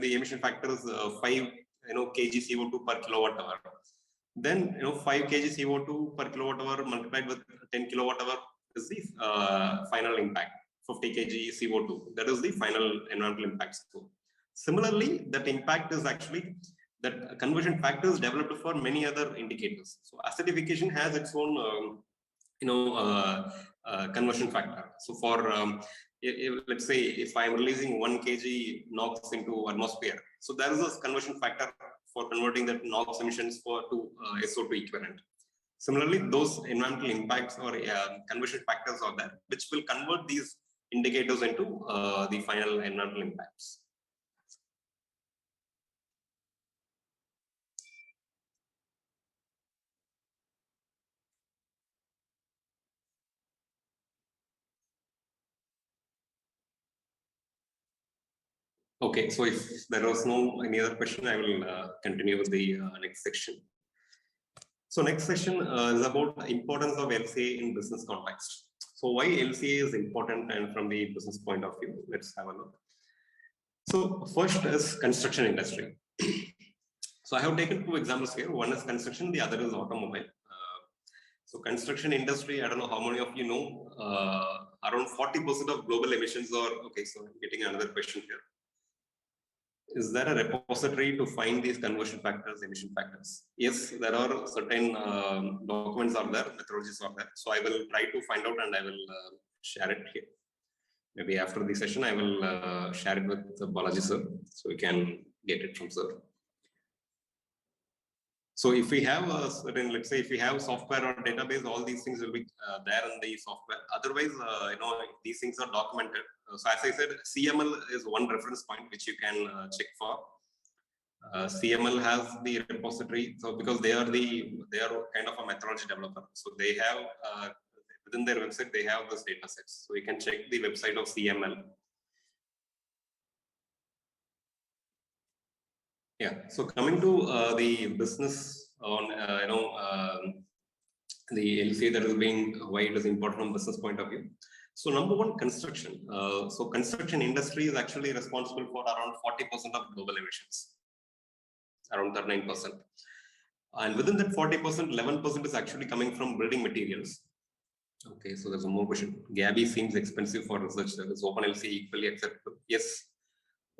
the emission factor is 5 kg CO2 per kilowatt hour, then 5 kg CO2 per kilowatt hour multiplied with 10 kilowatt hour is the final impact. 50 kg CO2, that is the final environmental impact score. Similarly, that impact is actually that conversion factors developed for many other indicators. So acidification has its own conversion factor. So for let's say if I'm releasing 1 kg NOx into atmosphere, so there is a conversion factor for converting that NOx emissions to SO2 equivalent. Similarly, those environmental impacts or conversion factors are there, which will convert these indicators into the final environmental impacts. Okay, so if there was no any other question, I will continue with the next section. So next section is about the importance of LCA in business context. So why LCA is important and from the business point of view, let's have a look. So first is construction industry. So I have taken two examples here. One is construction, the other is automobile. So construction industry, I don't know how many of you know, around 40% of global emissions are, okay, so I'm getting another question here. Is there a repository to find these conversion factors, emission factors? Yes, there are certain documents are there, methodologies are there. So I will try to find out and I will share it here. Maybe after the session, I will share it with Balaji sir, so we can get it from sir. So if we have a certain, let's say if we have software or database, all these things will be there in the software. Otherwise, these things are documented. So as I said, CML is one reference point which you can check for. CML has the repository, so because they are kind of a methodology developer. So they have within their website they have this data sets. So you can check the website of CML. Yeah. So coming to the business on the LCA that is being why it is important from business point of view. So number one, construction. So construction industry is actually responsible for around 40% of global emissions, around 39%. And within that 40%, 11% is actually coming from building materials. Okay, so there's one more question. Gabi seems expensive for research. Is OpenLCA equally acceptable? Yes,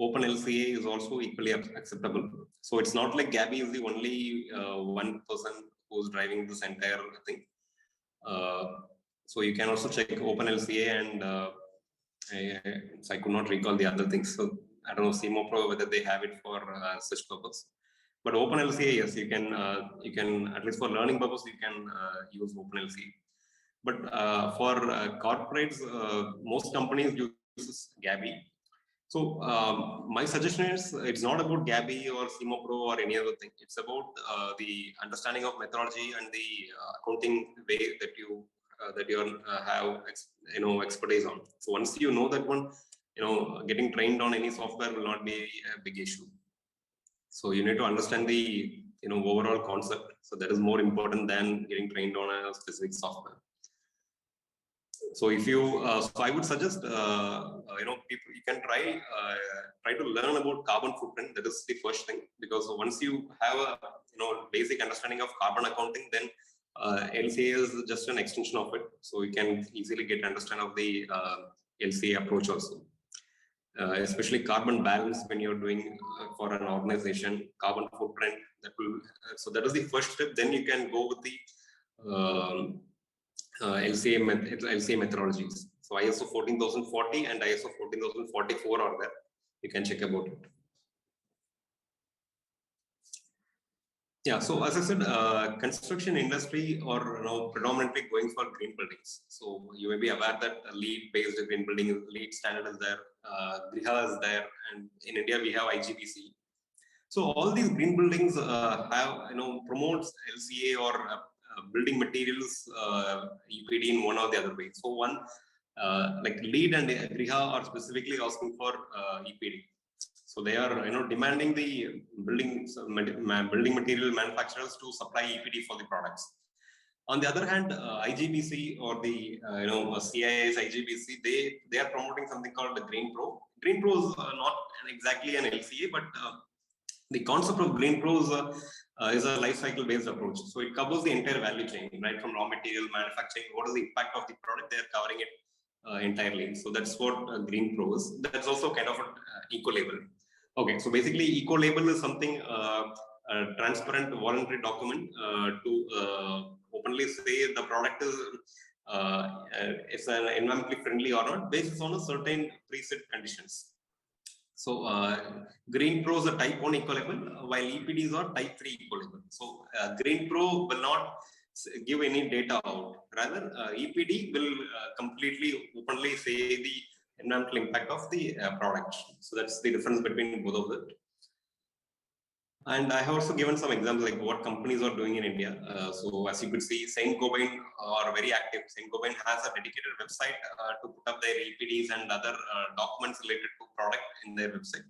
OpenLCA is also equally acceptable. So it's not like Gabi is the only one person who's driving this entire thing. So you can also check OpenLCA and I could not recall the other things. So I don't know CMOPro whether they have it for such purpose. But OpenLCA, yes, you can at least for learning purpose you can use OpenLCA. But for corporates, most companies use Gabi. So my suggestion is it's not about Gabi or CMOPro or any other thing. It's about the understanding of methodology and the accounting way that you have expertise on. So once you know that one, getting trained on any software will not be a big issue. So you need to understand the overall concept. So that is more important than getting trained on a specific software. So if you, so I would suggest, people, you can try to learn about carbon footprint. That is the first thing, because once you have a basic understanding of carbon accounting, then LCA is just an extension of it. So you can easily get understand of the LCA approach also. Especially carbon balance when you're doing for an organization, carbon footprint. That will so that is the first step. Then you can go with the LCA methodologies. So ISO 14040 and ISO 14044 are there. You can check about it. Yeah, so as I said, construction industry or predominantly going for green buildings. So you may be aware that LEED-based green building, LEED standard is there, GRIHA is there, and in India we have IGBC. So all these green buildings have promotes LCA or building materials EPD in one or the other way. So one like LEED and GRIHA are specifically asking for EPD. So they are demanding the building material manufacturers to supply EPD for the products. On the other hand, IGBC or the CIS IGBC, they are promoting something called the Green Pro. Green Pro is not exactly an LCA, but the concept of Green Pro is a life cycle based approach. So it covers the entire value chain, right from raw material manufacturing. What is the impact of the product? They are covering it entirely. So that's what Green Pro is. That's also kind of an eco-label. Okay, so basically eco-label is something a transparent voluntary document to openly say the product is it's an environmentally friendly or not based on a certain preset conditions. So Green Pro is a type 1 eco-label, while EPDs are type 3 eco-label. So Green Pro will not give any data out. Rather, EPD will completely openly say the environmental impact of the product. So that's the difference between both of them. And I have also given some examples like what companies are doing in India. So as you could see, Saint-Gobain are very active. Saint-Gobain has a dedicated website to put up their EPDs and other documents related to product in their website,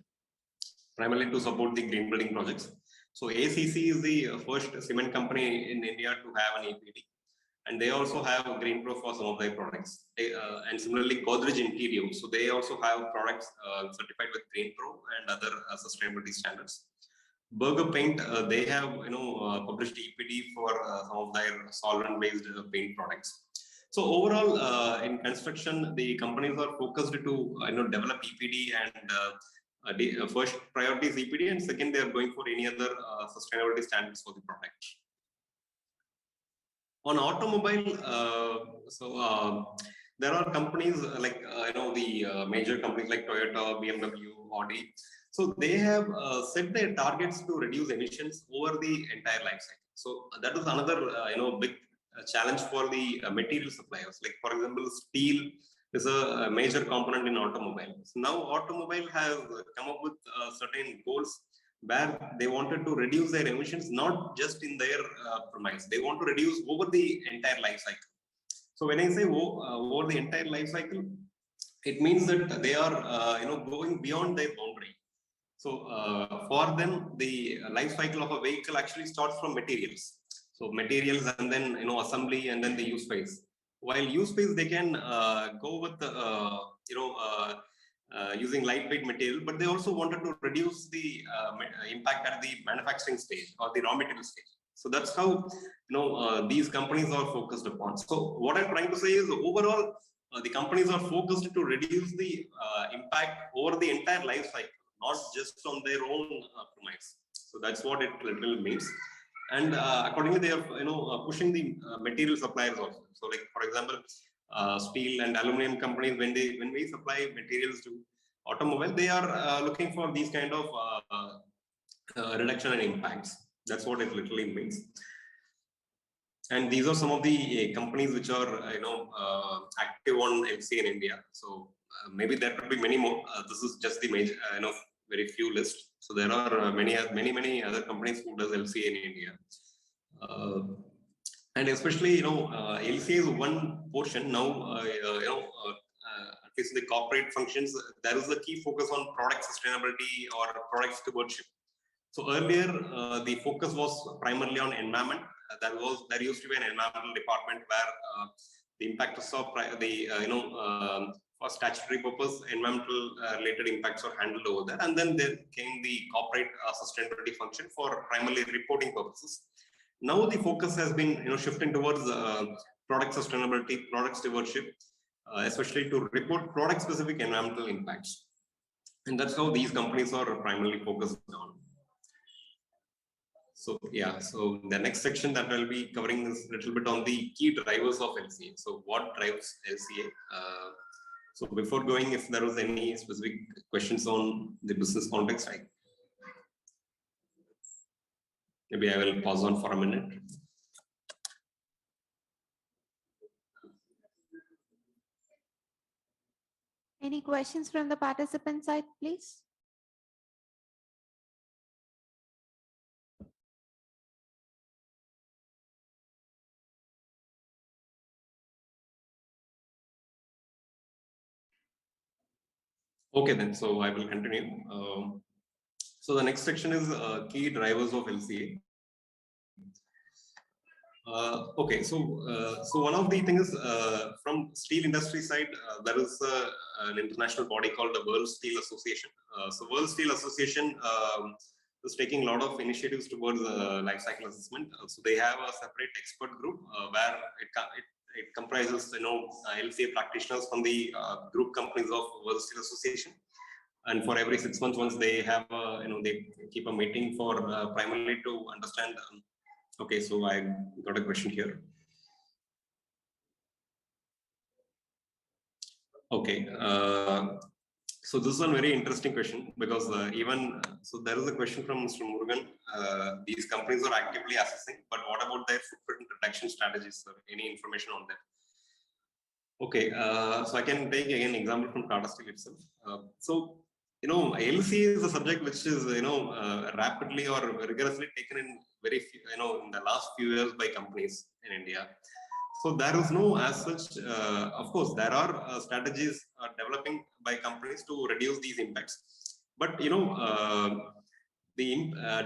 primarily to support the green building projects. So ACC is the first cement company in India to have an EPD. And they also have a Green Pro for some of their products. And similarly, Godrej Interior. So they also have products certified with Green Pro and other sustainability standards. Burger Paint, they have published EPD for some of their solvent-based paint products. So overall, in construction, the companies are focused to develop EPD, and first priority is EPD, and second they are going for any other sustainability standards for the product. On automobile, there are companies like the major companies like Toyota, BMW, Audi. So they have set their targets to reduce emissions over the entire life cycle. So that is another big challenge for the material suppliers. Like for example, steel is a major component in automobile. So now automobile has come up with certain goals where they wanted to reduce their emissions, not just in their premise. They want to reduce over the entire life cycle. So when I say over the entire life cycle, it means that they are going beyond their boundary. So for them, the life cycle of a vehicle actually starts from materials. So materials and then assembly and then the use phase. While use phase, they can go with using lightweight material, but they also wanted to reduce the impact at the manufacturing stage or the raw material stage. So that's how these companies are focused upon. So what I'm trying to say is overall, the companies are focused to reduce the impact over the entire life cycle, not just on their own premise. So that's what it literally means. And accordingly, they are pushing the material suppliers also. So like for example, steel and aluminum companies, when we supply materials to automobile, they are looking for these kind of reduction in impacts. That's what it literally means. And these are some of the companies which are active on LCA in India. So maybe there could be many more. This is just the major very few list. So there are many other companies who does LCA in India. And especially LCA is one portion now. At least in the corporate functions, there is a key focus on product sustainability or product stewardship. So earlier, the focus was primarily on environment. There used to be an environmental department where the impacts of the for statutory purpose, environmental related impacts are handled over there, and then there came the corporate sustainability function for primarily reporting purposes. Now the focus has been shifting towards product sustainability, product stewardship, especially to report product specific environmental impacts, and that's how these companies are primarily focused on. So yeah, so the next section that I'll be covering is a little bit on the key drivers of LCA. So what drives LCA? So before going, if there was any specific questions on the business context, maybe I will pause on for a minute. Any questions from the participant side, please? Okay, then, so I will continue. So the next section is key drivers of LCA. Okay, so one of the things from steel industry side, there is an international body called the World Steel Association. So World Steel Association is taking a lot of initiatives towards life cycle assessment. So they have a separate expert group where it comprises LCA practitioners from the group companies of World Steel Association. And for every 6 months, once they have they keep a meeting for primarily to understand. Okay, so I got a question here. Okay, So this is a very interesting question because so there is a question from Mr. Murugan. These companies are actively assessing, but what about their footprint reduction strategies, sir? Any information on that? Okay, so I can take again example from Tata Steel itself. So LC is a subject which is rapidly or rigorously taken in very few, in the last few years by companies in India. So there is no as such. Of course, there are strategies developing by companies to reduce these impacts, but the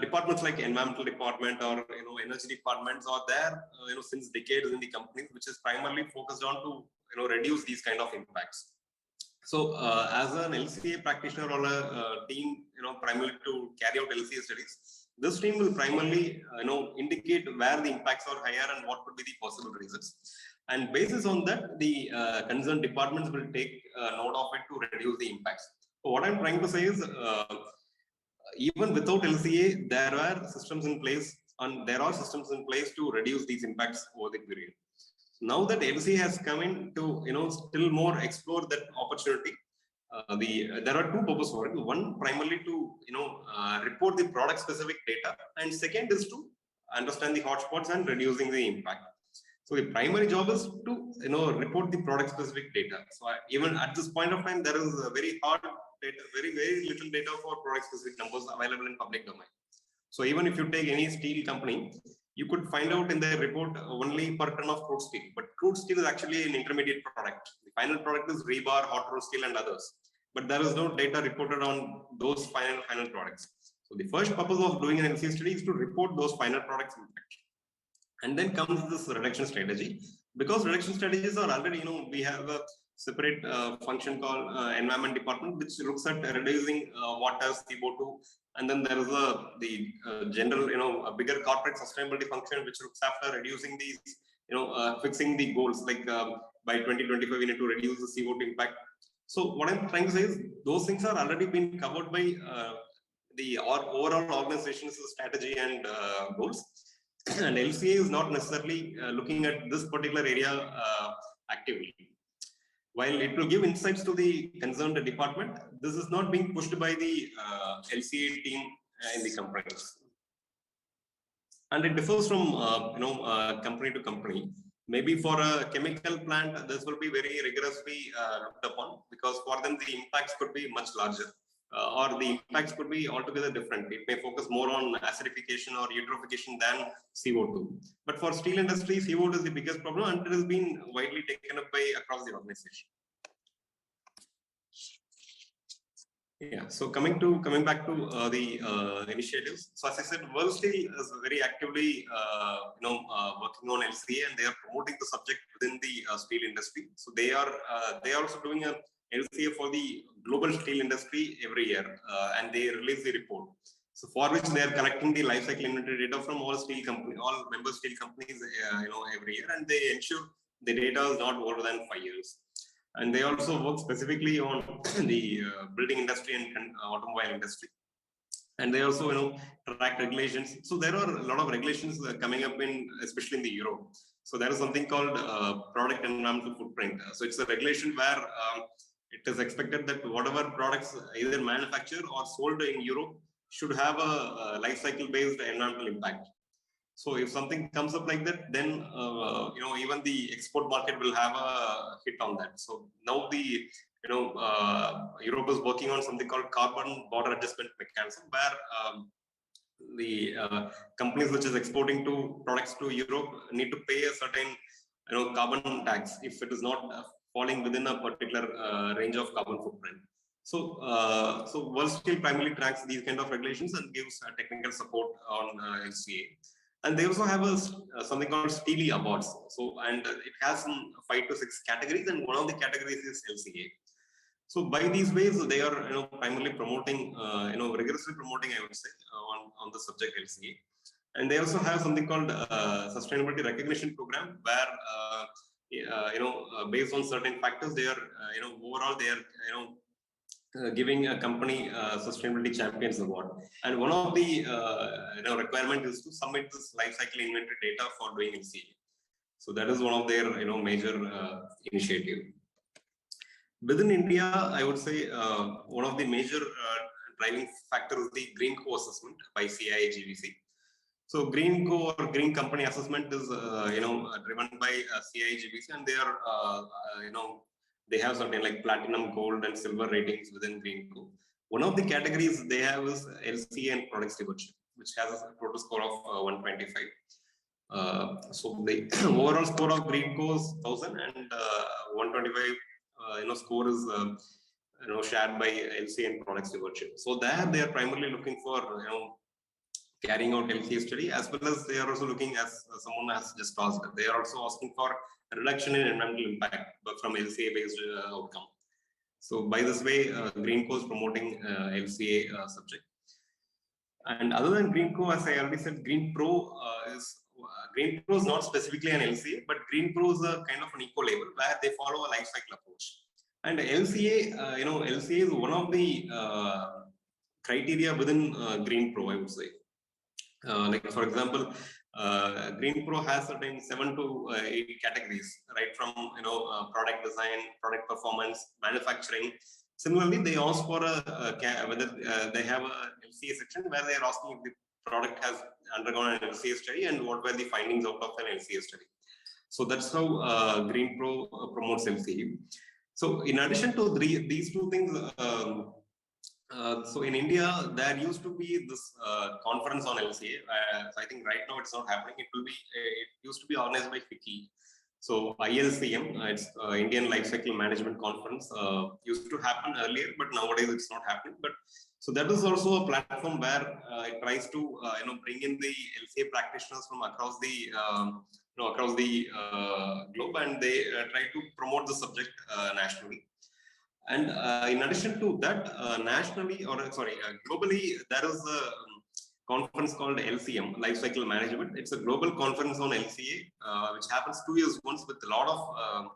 departments like environmental department or energy departments are there since decades in the companies, which is primarily focused on to reduce these kind of impacts. So as an LCA practitioner or a team primarily to carry out LCA studies, this team will primarily indicate where the impacts are higher and what could be the possible reasons, and basis on that the concerned departments will take note of it to reduce the impacts. So what I'm trying to say is even without LCA, there are systems in place to reduce these impacts over the period. Now that LCA has come in to still more explore that opportunity, there are two purposes for it. One, primarily to report the product specific data, and second is to understand the hotspots and reducing the impact. So the primary job is to report the product specific data. So even at this point of time, there is a very hard data, very little data for product specific numbers available in public domain. So even if you take any steel company, you could find out in their report only per ton of crude steel, but crude steel is actually an intermediate product. The final product is rebar, hot rolled steel, and others, but there is no data reported on those final products. So the first purpose of doing an LCA study is to report those final products impact. And then comes this reduction strategy, because reduction strategies are already, we have a separate function called environment department, which looks at reducing water, CO2, and then there is the general, a bigger corporate sustainability function, which looks after reducing these, fixing the goals, like by 2025 we need to reduce the CO2 impact. So what I'm trying to say is those things are already been covered by the overall organization's strategy and goals. And LCA is not necessarily looking at this particular area actively. While it will give insights to the concerned department, this is not being pushed by the LCA team in the companies. And it differs from company to company. Maybe for a chemical plant, this will be very rigorously looked upon, because for them the impacts could be much larger. Or the impacts could be altogether different. It may focus more on acidification or eutrophication than CO2. But for steel industry, CO2 is the biggest problem, and it has been widely taken up by across the organization. Yeah. So coming back to the initiatives. So as I said, World Steel is very actively working on LCA, and they are promoting the subject within the steel industry. So they are also doing a LCA for the global steel industry every year, and they release the report. So for which they are collecting the life cycle inventory data from all member steel companies, every year, and they ensure the data is not older than 5 years. And they also work specifically on the building industry and automobile industry. And they also track regulations. So there are a lot of regulations coming up especially in the Europe. So there is something called product environmental footprint. So it's a regulation where it is expected that whatever products either manufactured or sold in Europe should have a life cycle based environmental impact. So if something comes up like that, then even the export market will have a hit on that. So now the Europe is working on something called carbon border adjustment mechanism, where the companies which is exporting products to Europe need to pay a certain carbon tax if it is not falling within a particular range of carbon footprint. So World Steel primarily tracks these kind of regulations and gives technical support on LCA. And they also have something called Steely Awards. So, and it has some 5 to 6 categories, and one of the categories is LCA. So by these ways, they are primarily promoting, rigorously promoting, I would say, on the subject LCA. And they also have something called Sustainability Recognition Program, where based on certain factors, they are overall they are giving a company Sustainability Champions Award. And one of the requirement is to submit this life cycle inventory data for doing LCA. So that is one of their major initiative. Within India, I would say one of the major driving factors is the Green Co assessment by CII-GVC. So Green Co or Green Company assessment is driven by CII-GVC, and they are they have something like platinum, gold, and silver ratings within Green Co. One of the categories they have is LCA and product stewardship, which has a total score of 125. So the overall score of Green Co is 1000, and 125 score is shared by LCA and product stewardship. So there they are primarily looking for carrying out LCA study, as well as they are also looking, as someone has just asked, they are also asking for a reduction in environmental impact from LCA based outcome. So by this way, Green Co is promoting LCA subject. And other than Green Co, as I already said, Green Pro is not specifically an LCA, but Green Pro is a kind of an eco label where they follow a life cycle approach. And LCA, LCA is one of the criteria within Green Pro, I would say. Like for example, Green Pro has certain 7 to 8 categories, right from product design, product performance, manufacturing. Similarly, they ask for whether they have a LCA section where they are asking if the product has undergone an LCA study and what were the findings out of an LCA study. So that's how Green Pro promotes LCA. So in addition to these two things, so in India, there used to be this conference on LCA. So I think right now it's not happening. It used to be organized by FICCI. So ILCM, it's Indian Lifecycle Management Conference, used to happen earlier, but nowadays it's not happening. But so that is also a platform where it tries to bring in the LCA practitioners from across the globe, and they try to promote the subject nationally. And in addition to that, globally, there is a conference called LCM, Lifecycle Management. It's a global conference on LCA, which happens 2 years once, with a lot of,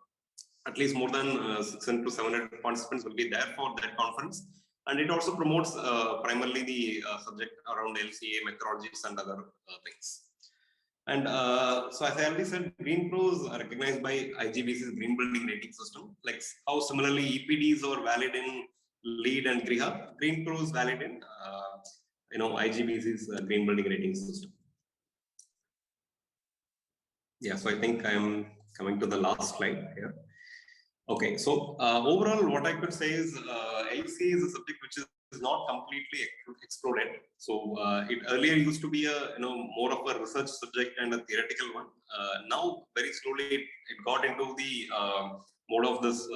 at least more than 600 to 700 participants will be there for that conference. And it also promotes primarily the subject around LCA methodologies and other things. And so as I already said, Green Pros are recognized by IGBC's Green Building Rating System, like how similarly EPDs are valid in LEED and GRIHA, Green Pros valid in IGBC's Green Building Rating System. Yeah, so I think I'm coming to the last slide here. Okay, so overall, what I could say is LCA is a subject which is not completely explored. So it earlier used to be a more of a research subject and a theoretical one. Now, very slowly, it got into the mode of this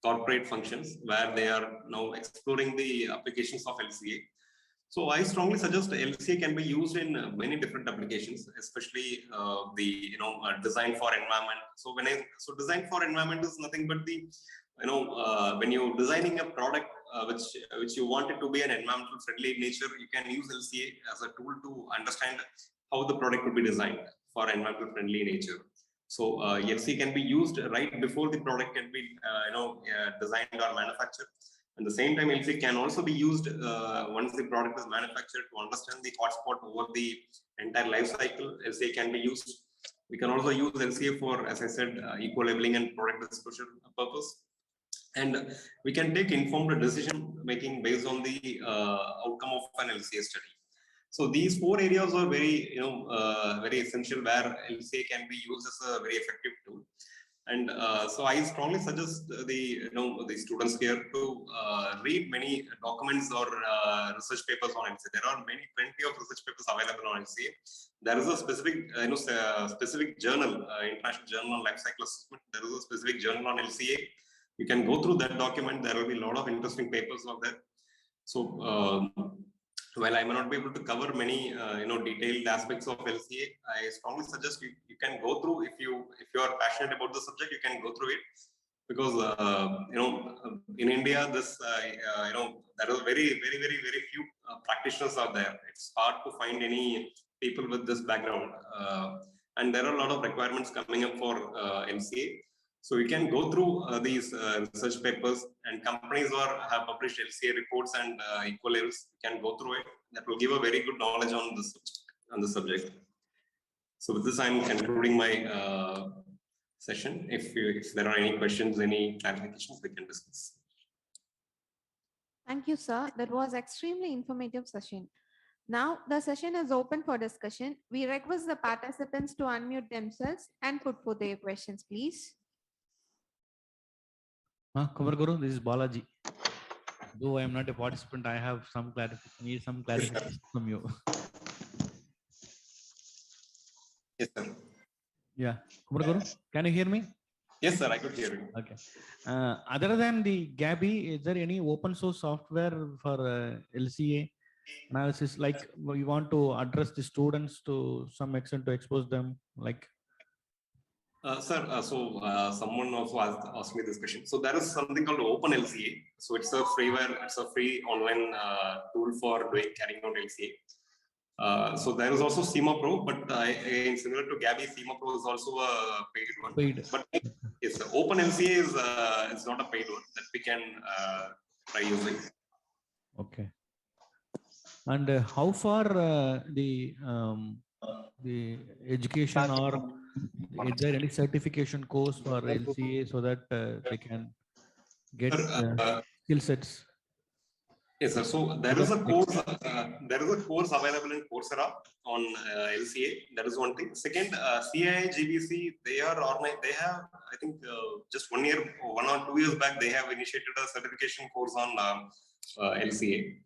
corporate functions, where they are now exploring the applications of LCA. So I strongly suggest LCA can be used in many different applications, especially the design for environment. So design for environment is nothing but the when you're designing a product which you want it to be an environmental friendly in nature, you can use LCA as a tool to understand how the product could be designed for environmental friendly nature. So LCA can be used right before the product can be designed or manufactured. At the same time, LCA can also be used once the product is manufactured to understand the hotspot over the entire life cycle. LCA can be used. We can also use LCA for, as I said, eco-labeling and product disclosure purpose. And we can take informed decision making based on the outcome of an LCA study. So these 4 areas are very, very essential, where LCA can be used as a very effective tool. And so I strongly suggest the students here to read many documents or research papers on LCA. There are plenty of research papers available on LCA. There is a specific journal, International Journal on Life Cycle Assessment. There is a specific journal on LCA. You can go through that document. There will be a lot of interesting papers out there. So while I may not be able to cover many detailed aspects of LCA, I strongly suggest you can go through. If you are passionate about the subject, you can go through it, because in India this there are very few practitioners out there. It's hard to find any people with this background, and there are a lot of requirements coming up for LCA. So you can go through these research papers, and companies have published LCA reports and eco-labels. You can go through it. That will give a very good knowledge on the subject. So with this, I'm concluding my session. If there are any questions, any clarifications, we can discuss. Thank you, sir. That was extremely informative session. Now the session is open for discussion. We request the participants to unmute themselves and put forth their questions, please. Kumar Guru, this is Balaji. Though I am not a participant, I have some need some clarification from you. Yes, sir. Yeah, Kumar Guru, can you hear me? Yes, sir, I could hear you. Okay. Other than the Gabby, is there any open source software for LCA analysis? Like we want to address the students to some extent to expose them, like. Sir, someone also asked me this question. So there is something called OpenLCA. So it's a freeware, it's a free online tool for carrying out LCA. So there is also SEMA Pro, but again, similar to Gabby, SEMA Pro is also a paid one. Paid. But yes, OpenLCA is it's not a paid one that we can try using. Okay. And how far the education, or is there any certification course for LCA so that they can get skill sets? Yes, sir. So there is a course. There is a course available in Coursera on LCA. That is one thing. Second, CII GBC. They are organized. They have, I think, just 1 or 2 years back, they have initiated a certification course on LCA.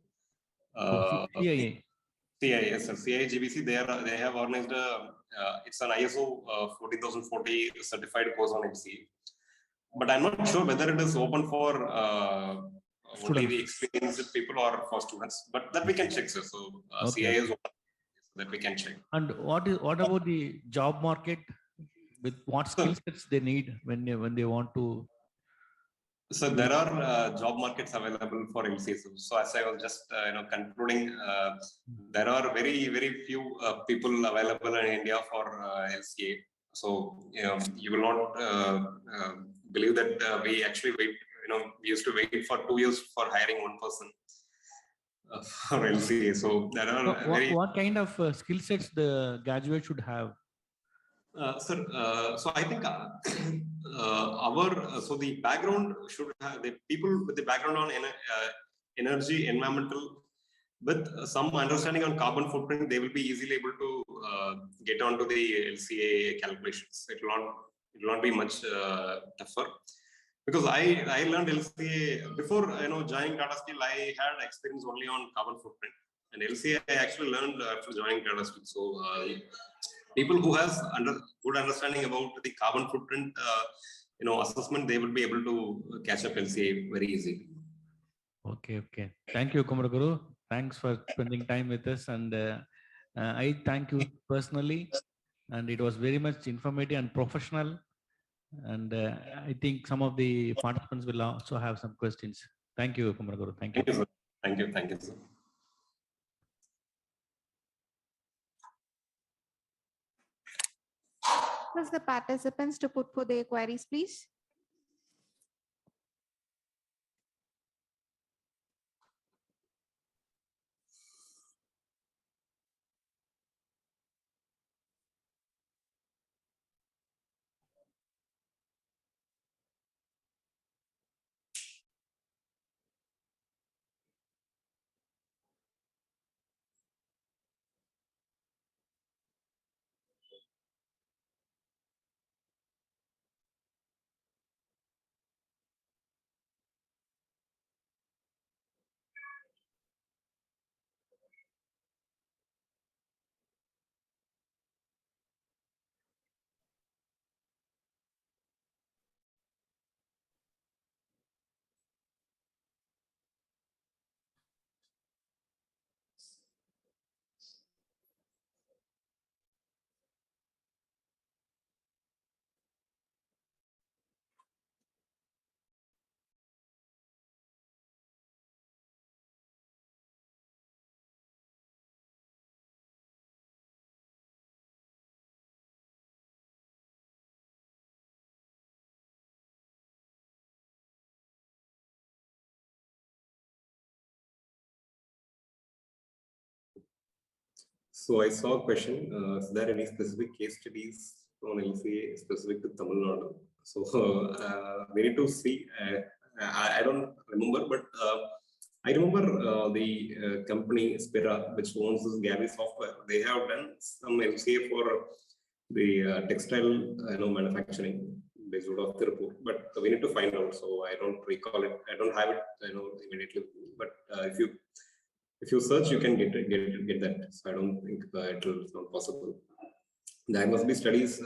CII. CII, yes, sir. CII GBC. They have organized a. It's an ISO 14040 certified course on LCA. But I'm not sure whether it is open for only the experienced people or for students. But that we can check, sir. So CII is open, so that we can check. And what about the job market? With what skill sets they need when they want to? So there are job markets available for LCA. So as I was just concluding, there are very few people available in India for LCA. So you will not believe that we actually wait. We used to wait for 2 years for hiring one person for LCA. So there are what kind of skill sets the graduate should have? Sir, so I think so the background should have the people with the background on energy, environmental, with some understanding on carbon footprint, they will be easily able to get onto the LCA calculations. It will not be much tougher, because I learned LCA before joining Tata Steel. I had experience only on carbon footprint, and LCA I actually learned after joining Tata Steel. So people who has good understanding about the carbon footprint assessment, they will be able to catch up LCA very easily. Okay. Thank you, Kumar Guru. Thanks for spending time with us, and I thank you personally. And it was very much informative and professional. And I think some of the participants will also have some questions. Thank you, Kumar Guru. Thank you. Thank you, sir. Thank you, sir. Request the participants to put forth their queries, please. So I saw a question. Is there any specific case studies on LCA specific to Tamil Nadu. So we need to see. I don't remember, but I remember the company Spira, which owns this Gabby software. They have done some LCA for the textile, manufacturing based out of Tirupur, but we need to find out. So I don't recall it. I don't have it, immediately. But if you search, you can get that. So I don't think it will not possible. There must be studies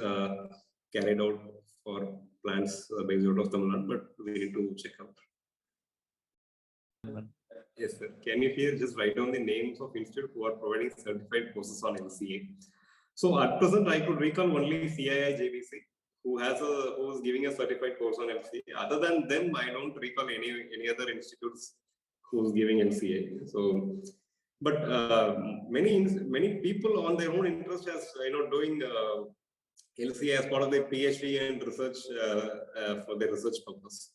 carried out for plants based out of Tamil Nadu, but we need to check out. Yes, sir. Can you here just write down the names of institutes who are providing certified courses on LCA? So at present, I could recall only CII JBC, who is giving a certified course on LCA. Other than them, I don't recall any other institutes who's giving LCA. So, but many people on their own interest as doing LCA as part of their PhD and research for their research purpose.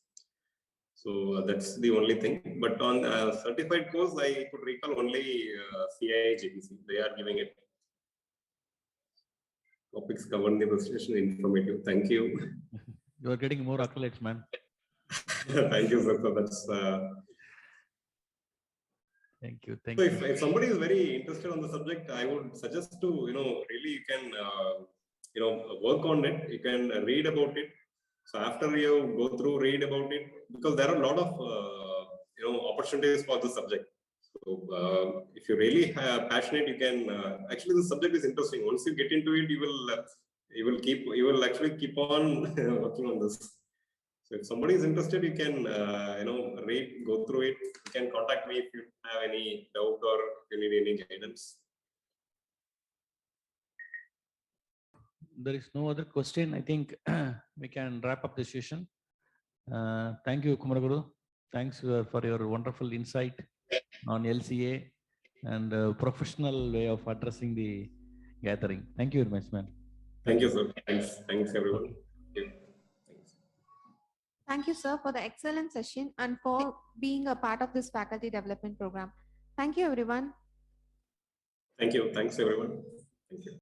So that's the only thing. But on certified course, I could recall only CII JBC. They are giving it. Topics covered in the presentation, informative. Thank you. You are getting more accolades, man. Thank you, sir. So that's. Thank you. Thank so you. if somebody is very interested on the subject, I would suggest to really you can work on it. You can read about it. So after you go through, read about it, because there are a lot of opportunities for the subject. So if you're really passionate, you can actually the subject is interesting. Once you get into it, you will actually keep on working on this. So if somebody is interested, you can read, go through it. You can contact me if you have any doubt or if you need any guidance. There is no other question. I think we can wrap up the session. Thank you, Kumaraguru. Thanks for your wonderful insight on LCA and professional way of addressing the gathering. Thank you very much, man. Thank you, sir. Thanks everyone. Okay. Thank you, sir, for the excellent session and for being a part of this faculty development program. Thank you, everyone. Thank you. Thanks, everyone. Thank you.